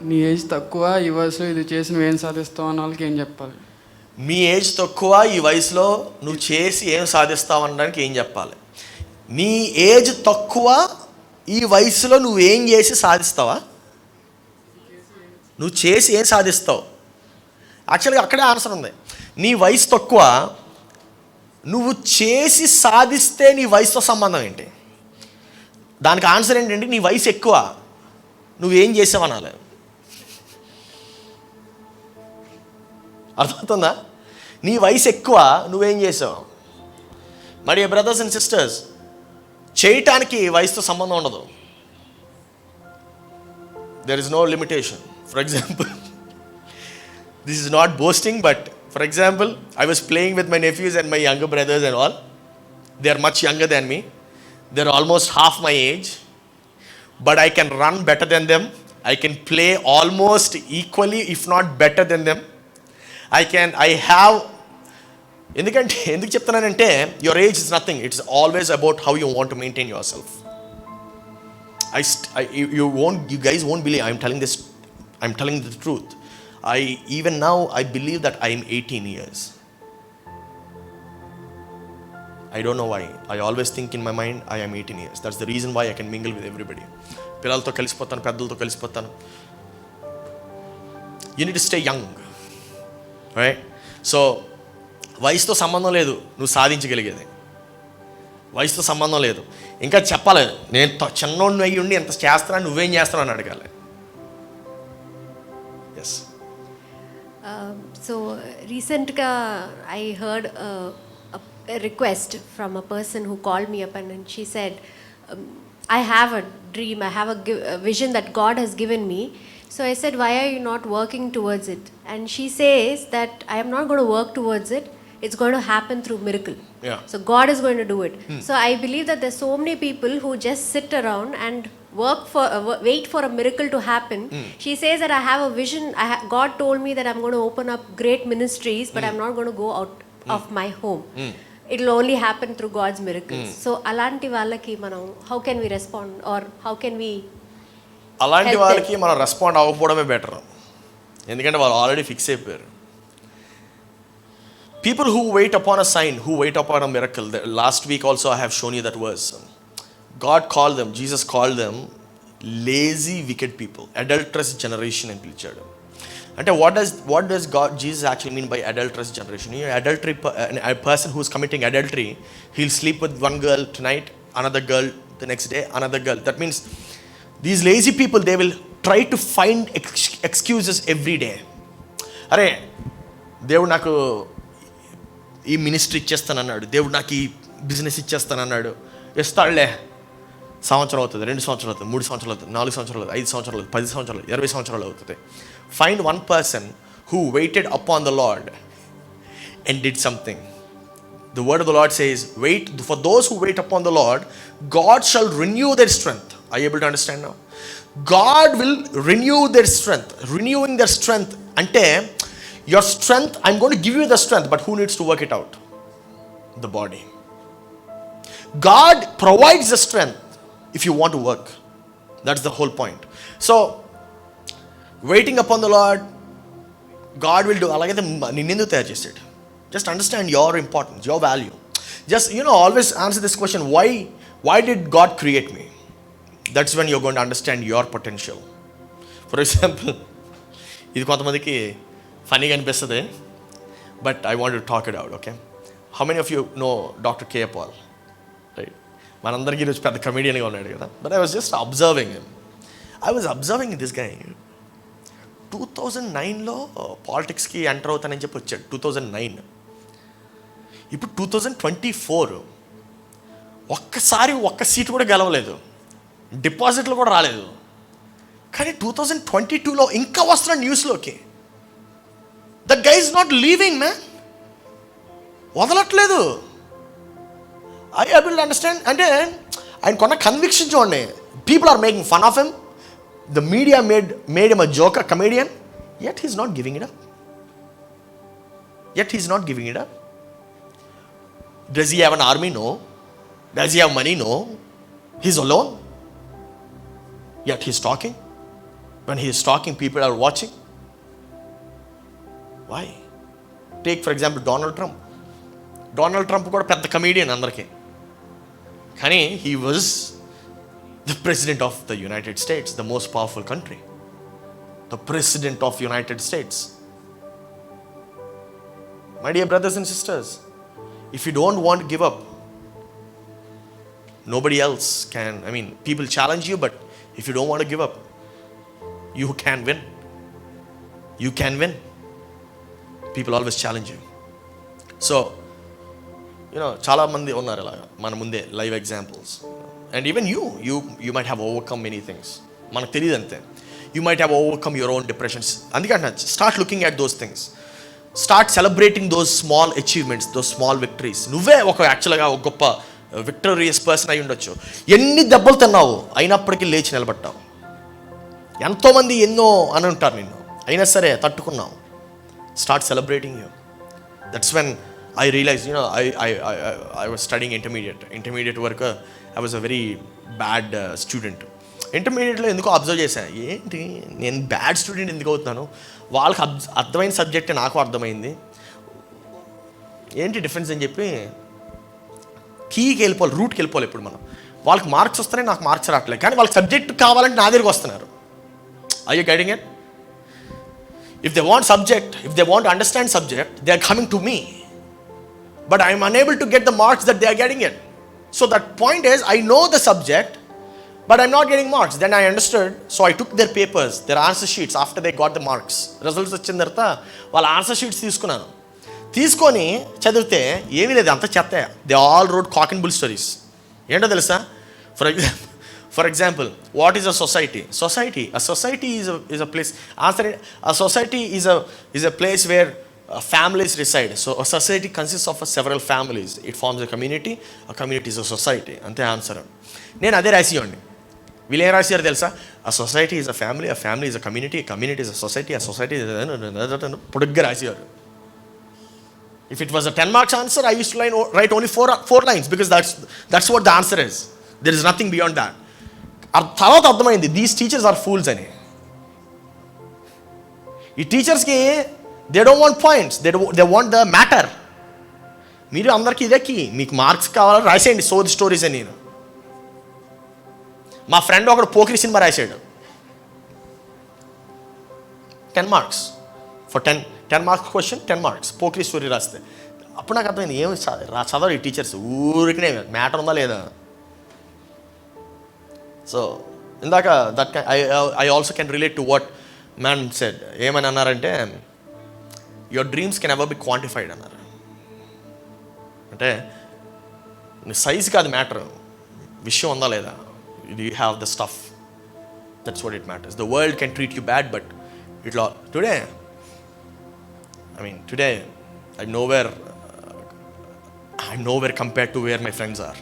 నీ age తక్కువ ఈ వయసులో ఇది చేసి నువ్వేం సాధిస్తావు అన్న వాళ్ళకి ఏం చెప్పాలి?
మీ ఏజ్ తక్కువ ఈ వయసులో నువ్వు చేసి ఏం సాధిస్తావు అనడానికి ఏం చెప్పాలి? నీ ఏజ్ తక్కువ ఈ వయసులో నువ్వు ఏం చేసి సాధిస్తావా? నువ్వు చేసి ఏం సాధిస్తావు? యాక్చువల్గా అక్కడే ఆన్సర్ ఉంది. నీ వయసు తక్కువ, నువ్వు చేసి సాధిస్తే నీ వయసుతో సంబంధం ఏంటి? దానికి ఆన్సర్ ఏంటంటే నీ వయసు ఎక్కువ, నువ్వేం చేసావు అనాలి. అర్థమవుతుందా? నీ వయసు ఎక్కువ, నువ్వేం చేసావు? మరి బ్రదర్స్ అండ్ సిస్టర్స్, చేయటానికి వయసుతో సంబంధం ఉండదు. There is no limitation. For example, this is not boasting, but for example, I was playing with my nephews and my younger brothers and all. They are much younger than me. They are almost half my age, but I can run better than them. I can play almost equally, if not better than them. I have, ఎందుకు చెప్తున్నానంటే your age is nothing. It's always about how you want to maintain yourself. You guys won't believe I'm telling the truth. Even now I believe that I am 18 years. I don't know why. I always think in my mind I am 18 years. That's the reason why I can mingle with everybody. పిల్లలతో కలిసిపోతాను, పెద్దలతో కలిసిపోతాను. You need to stay young, right? So వయసుతో సంబంధం లేదు నువ్వు సాధించగలిగేది. వయసుతో సంబంధం లేదు. ఇంకా చెప్పాలి, నేను చిన్నోడిని అయ్యి ఉండి ఎంత చేస్తున్నాను, నువ్వేం చేస్తున్నావు అని అడగాలి. Yes.
So recently I heard a request from a person who called me up, and she said, I have a dream, I have a vision that God has given me. So I said, why are you not working towards it? And she says that I am not going to work towards it, it's going to happen through miracle.
Yeah.
So God is going to do it. So I believe that there's so many people who just sit around and wait for a miracle to happen. She says that I have a vision. God told me that I'm going to open up great ministries, but I'm not going to go out of my home. It'll only happen through God's miracles. So alanti vallaki manam, how can we respond, or how can we
అలాంటి
help
వాళ్ళకి
them?
మనం respond అవ్వకపోవడమే better. ఎందుకంటే వాళ్ళు already fix అయిపోయారు. People who wait upon a sign, who wait upon a miracle. Last week also I have shown you that verse. God called them, Jesus called them lazy, wicked people, adulterous generation అని పిలిచాడు. అంటే what does Jesus actually mean by adulterous generation? Adultery, a person who is committing adultery, he'll sleep with one girl tonight, another girl the next day, another girl. That means these lazy people, they will try to find excuses every day. అరే దేవుడు నాకు ఈ ministry ఇచ్చేస్తానన్నాడు, దేవుడు నాకు ఈ business ఇచ్చేస్తానన్నాడు, ఇస్తాడులే, సంవత్సరం అవుతుంది, 2 సంవత్సరాలు అవుతుంది, 3 సంవత్సరాలు అవుతుంది, 4 సంవత్సరాలు అవుతుంది, 5 సంవత్సరాలు అవుతుంది, 10 సంవత్సరాలు, 20 సంవత్సరాలు అవుతుంది. Find one person who waited upon the lord and did something. The word of the Lord says, wait, for those who wait upon the Lord, God shall renew their strength. Are you able to understand now? God will renew their strength. Renewing their strength ante, your strength, I'm going to give you the strength, but who needs to work it out? The body. God provides the strength if you want to work. That's the whole point. So waiting upon the Lord, God will do. Alagayithe ninnu tayaru chesaడు. Just understand your importance, your value. Just, always answer this question, why did God create me? That's when you're going to understand your potential. For example, ఇది కొంతమందికి ఫనీగా అనిపిస్తుంది, but I want to talk it out. Okay, how many of you know doctor K Paul? Right, మనందరికీ ఈరోజు పెద్ద కమెడియన్గా ఉన్నాడు కదా. But I was just observing him. I was observing this guy. 2009లో పాలిటిక్స్కి ఎంటర్ అవుతానని చెప్పి వచ్చాడు, 2009. ఇప్పుడు 2024 ఒక్క సీటు కూడా గెలవలేదు, డిపాజిట్లు కూడా రాలేదు. కానీ 2022లో ఇంకా వస్తున్న న్యూస్లోకి, that guy is not leaving man, వదలట్లేదు. I able to understand. అంటే ఆయన కొన్న కన్విక్షన్ చూడండి. People are making fun of him. The media made him a joker, comedian, yet he's not giving it up. Does he have an army? No. Does he have money? No. He's alone. Yet he's talking. When he is talking, people are watching. Why? Take for example Donald Trump. Donald Trump కూడా పెద్ద comedian అందరికీ. కానీ he was the president of the United States, the most powerful country. The president of United States. My dear brothers and sisters, if you don't want to give up, nobody else can. People challenge you, but if you don't want to give up, you can win. You can win. People always challenge you. So, చాలా మంది ఉన్నారు అలాగా మన ముందే, live examples. And even you might have overcome many things. మనకు తెలియదు అంతే. You might have overcome your own depressions. అందుకంటే start looking at those things. Start celebrating those small achievements, those small victories. నువ్వే యాక్చువల్గా ఒక గొప్ప విక్టోరియస్ పర్సన్ అయి ఉండొచ్చు. ఎన్ని దెబ్బలు తిన్నావు, అయినప్పటికీ లేచి నిలబడ్డావు. ఎంతోమంది ఎన్నో అని ఉంటారు నిన్ను, అయినా సరే తట్టుకున్నావు. Start celebrating you. That's when I realized, I was studying intermediate work. I was a very bad student. ఇంటర్మీడియట్లో ఎందుకో అబ్జర్వ్ చేశాను, ఏంటి నేను బ్యాడ్ స్టూడెంట్ ఎందుకు అవుతున్నాను, వాళ్ళకి అర్థమైన సబ్జెక్టే నాకు అర్థమైంది, ఏంటి డిఫరెన్స్ అని చెప్పి రూట్కి వెళ్ళిపోవాలి. ఇప్పుడు మనం వాళ్ళకి మార్క్స్ వస్తున్నాయి, నాకు మార్క్స్ రావట్లేదు, కానీ వాళ్ళకి సబ్జెక్ట్ కావాలంటే నా దగ్గరికి వస్తున్నారు. Are you getting it? If they want subject, if they want to understand subject, they are coming to me. But I am unable to get the marks that they are getting it. So that point is, I know the subject, but I'm not getting marks. Then I understood, so I took their papers, their answer sheets after they got the marks. Results వచ్చిన తర్వాత వాళ్ళ answer sheets తీసుకున్నాను. తీసుకొని చదివితే ఏమీ లేదు, అంత చెత్త. They all road cock and bull stories. ఏంటో తెలుసా? For example, what is a society? Society is a place. Answer, a society is a place where families reside. So a society consists of several families. It forms a community is a society. అంతే answer. నేను అదే రాసివ్వండి. వీళ్ళు ఏం రాశారు తెలుసా? a society is a family is a community is a society పొడుగ్గా రాసేవారు. If it was a 10 marks answer, I used to write only four lines, because that's what the answer is. There is nothing beyond that. తర్వాత అర్థమైంది, these teachers are fools అని. ఈ టీచర్స్కి they don't want points, they want the matter. మీరు అందరికీ ఇదేకి మీకు marks కావాలని రాసేయండి సోది స్టోరీస్ అని. నేను మా ఫ్రెండ్ ఒకడు పోకిరి సినిమా రాశాడు, 10 marks for 10 marks question, 10 marks Pokiri story రాస్తే. అప్పుడు నాకు అర్థమైంది, ఏమి చదవరు ఈ టీచర్స్, ఊరికనే మ్యాటర్ ఉందా లేదా. సో ఇందాక that I also can relate to what man said. ఏమని అన్నారంటే, your dreams can ever B quantified అన్నారు. అంటే సైజ్ కాదు మ్యాటర్, విషయం ఉందా లేదా. Do you have the stuff? That's what it matters. The world can treat you bad, but today I'm nowhere compared to where my friends are.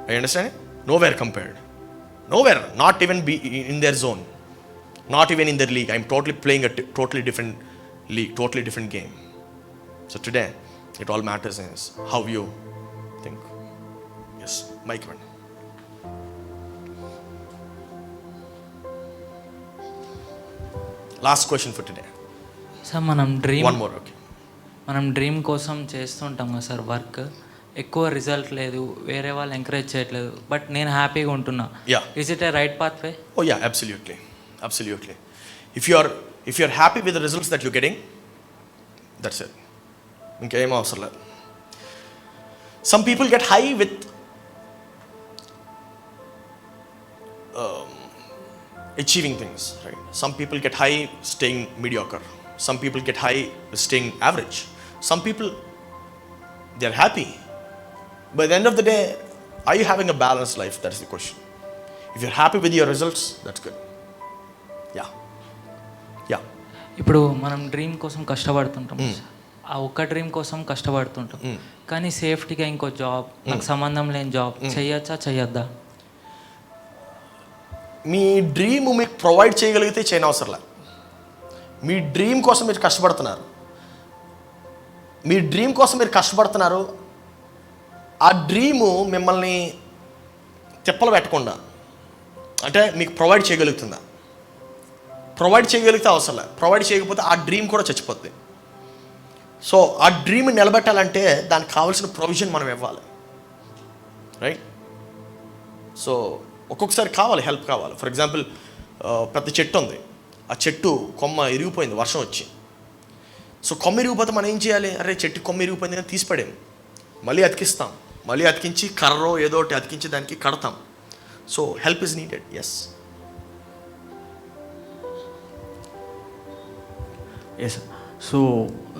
I understand? Nowhere compared. Nowhere. Not even be in their zone. Not even in their league. I'm totally playing a totally different league, totally different game. So today, it all matters is how you think. Yes, Mike one. Last question for today.
Sir, మనం
One more, okay.
మనం dream కోసం చేస్తుంటాం కదా sir work, ఎక్కువ result లేదు, వేరే వాళ్ళు encourage చేయట్లేదు, బట్ నేను హ్యాపీగా ఉంటున్నా. Is it A right path way?
Oh yeah, absolutely. If you're happy with the results that you're getting, that's it. ఇంకేం అవసరం లేదు. Some people get high with achieving things, right? Some people get high staying mediocre. Some people get high staying average. Some people, they're happy. By the end of the day, are you having a balanced life? That is the question. If you're happy with your results, that's good. Yeah.
ఇప్పుడు మనం dream కోసం కష్టపడుతుంటాం, ఆ ఒక్క dream కోసం కష్టపడుతుంటాం, కానీ సేఫ్టీగా ఇంకో job, నాకు సంబంధం లేని జాబ్ చెయ్యొచ్చా చెయ్యొద్దా?
మీ డ్రీమ్ మీకు ప్రొవైడ్ చేయగలిగితే చేయనవసరంలా. మీ డ్రీమ్ కోసం మీరు కష్టపడుతున్నారు, ఆ డ్రీము మిమ్మల్ని తిప్పలు పెట్టకుండా, అంటే మీకు ప్రొవైడ్ చేయగలుగుతుందా? ప్రొవైడ్ చేయగలిగితే అవసరంలే. ప్రొవైడ్ చేయకపోతే ఆ డ్రీమ్ కూడా చచ్చిపోద్ది. సో ఆ డ్రీమ్ నిలబెట్టాలంటే దానికి కావాల్సిన ప్రొవిజన్ మనం ఇవ్వాలి, రైట్? సో ఒక్కొక్కసారి హెల్ప్ కావాలి. ఫర్ ఎగ్జాంపుల్, పెద్ద చెట్టు ఉంది, ఆ చెట్టు కొమ్మ ఇరిగిపోయింది వర్షం వచ్చి. సో కొమ్మ ఇరిగిపోతే మనం ఏం చేయాలి? అరే చెట్టు కొమ్మ ఇరిగిపోయింది కానీ తీసిపడేం, మళ్ళీ అతికిస్తాం, మళ్ళీ అతికించి కర్రో ఏదో ఒకటి అతికించి దానికి కడతాం. So help is needed. Yes.
Yes. So,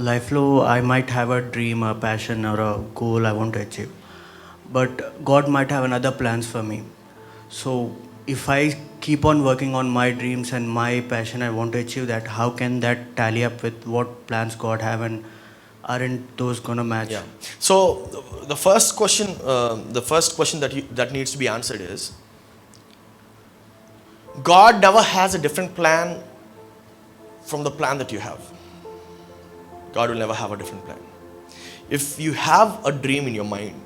life lo, I might have a dream, a passion, or a goal I want to achieve, but God might have another plans for me. So, if I keep on working on my dreams and my passion, I want to achieve that. How can that tally up with what plans God have, and aren't those gonna match?
Yeah. So, the first question that needs to be answered is, God never has a different plan from the plan that you have. God will never have a different plan. If you have a dream in your mind,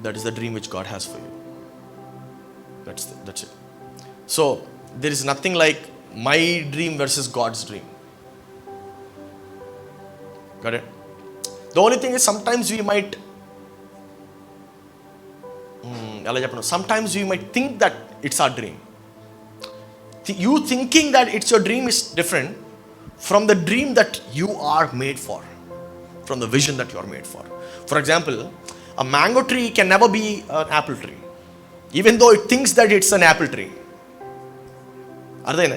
that is the dream which God has for you. That's it. So there is nothing like my dream versus God's dream. Got it? The only thing is, sometimes we might think that it's our dream. You thinking that it's your dream is different from the dream that you are made for. from the vision that you are made for. For example, a mango tree can never be an apple tree, even though it thinks that it's an apple tree.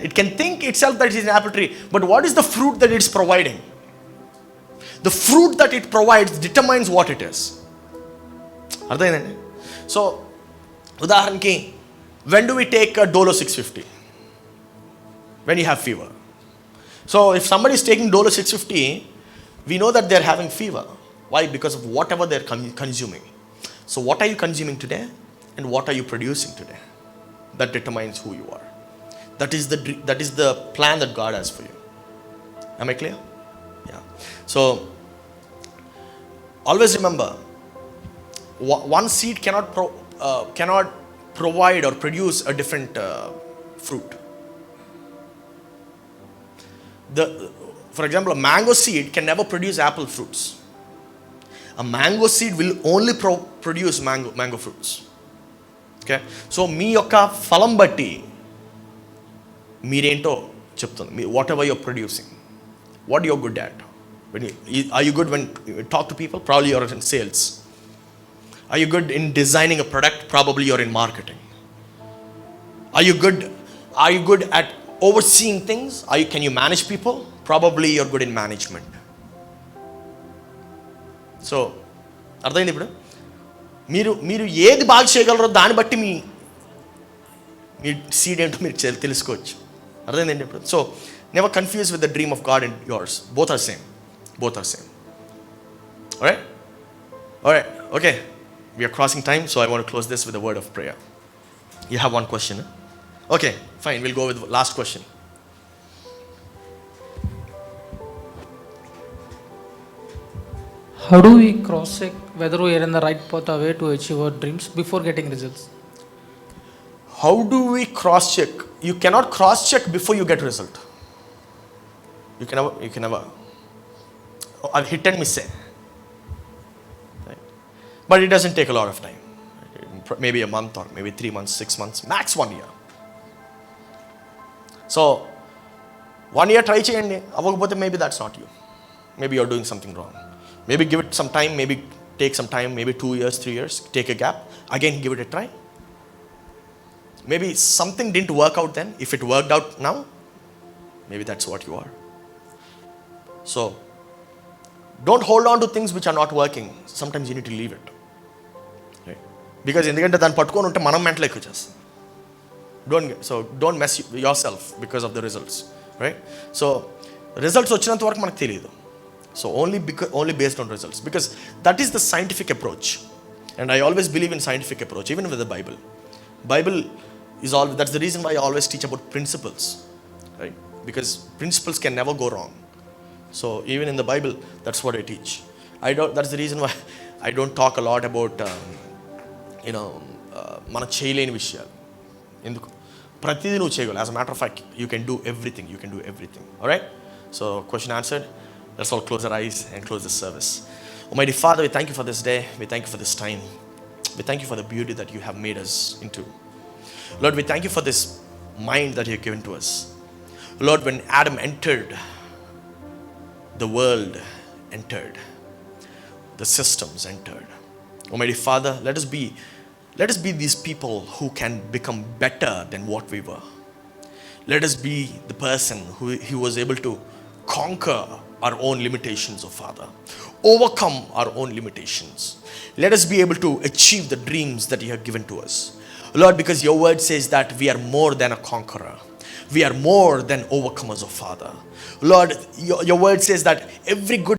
It can think itself that it is an apple tree, but what is the fruit that it's providing? The fruit that it provides determines what it is. So, udaharanki, when do we take a Dolo 650? When you have fever. So if somebody is taking Dolo 650, we know that they are having fever. Why? Because of whatever they are consuming. So what are you consuming today, and what are you producing today? That determines who you are. That is the plan that God has for you. Am I clear? Yeah. So always remember, one seed cannot provide or produce a different fruit. For example, a mango seed can never produce apple fruits. A mango seed will only produce mango fruits. Okay? So మీ యొక్క ఫలం బట్టి మీరేంటో చెప్తుంది. Whatever you're producing, what you're good at. Are you good when you talk to people? Probably you're in sales. Are you good in designing a product? Probably you're in marketing. Are you good at overseeing things? Can you manage people? Probably you're good in management. So అర్థమైంది. ఇప్పుడు మీరు ఏది బాగా చేయగలరో దాన్ని బట్టి మీ seed ఏంటో మీరు తెలుసుకోవచ్చు. అర్థమైందండి ఇప్పుడు. So never confuse with the dream of God and yours. Both are same. Alright, okay. We are crossing time, so I want to close this with a word of prayer. You have one question? Okay, fine. We'll go with the last question.
How do we cross-check whether we are in the right path or way to achieve our dreams before getting results?
How do we cross-check? You cannot cross-check before you get result. You can never. I'll hit and miss it. Right? But it doesn't take a lot of time. Maybe a month, or maybe 3 months, 6 months, max 1 year. So 1 year try cheyandi, avvakapothe maybe that's not you. Maybe you're doing something wrong. Maybe give it some time, maybe take some time, maybe 2 years, 3 years, take a gap, again give it a try. Maybe something didn't work out then. If it worked out now, maybe that's what you are. So don't hold on to things which are not working. Sometimes you need to leave it. Right? Because endukante dan pattukoni unte manam mental ekku chestam. Don't mess yourself because of the results. Right? So results vachinanta varaku manaku teliyadu. So only based on results, because that is the scientific approach. And I always believe in scientific approach, even with the Bible. Bible is all. That's the reason why I always teach about principles, right? Because principles can never go wrong. So even in the Bible, that's what I teach. That's the reason why I don't talk a lot about mana cheyaleni vishayalu. Enduku pratidi nu cheyagalavu. As a matter of fact, you can do everything. All right? So question answered. Let's all close our eyes and close this service. Almighty Father, we thank you for this day. We thank you for this time. We thank you for the beauty that you have made us into. Lord, we thank you for this mind that you have given to us. Lord, when Adam entered, the world entered. The systems entered. Almighty Father, let us be these people who can become better than what we were. Let us be the person who was able to conquer our own limitations, oh Father. Overcome our own limitations. Let us be able to achieve the dreams that you have given to us. Lord, because your word says that we are more than a conqueror. We are more than overcomers, oh Father. Lord, your word says that every good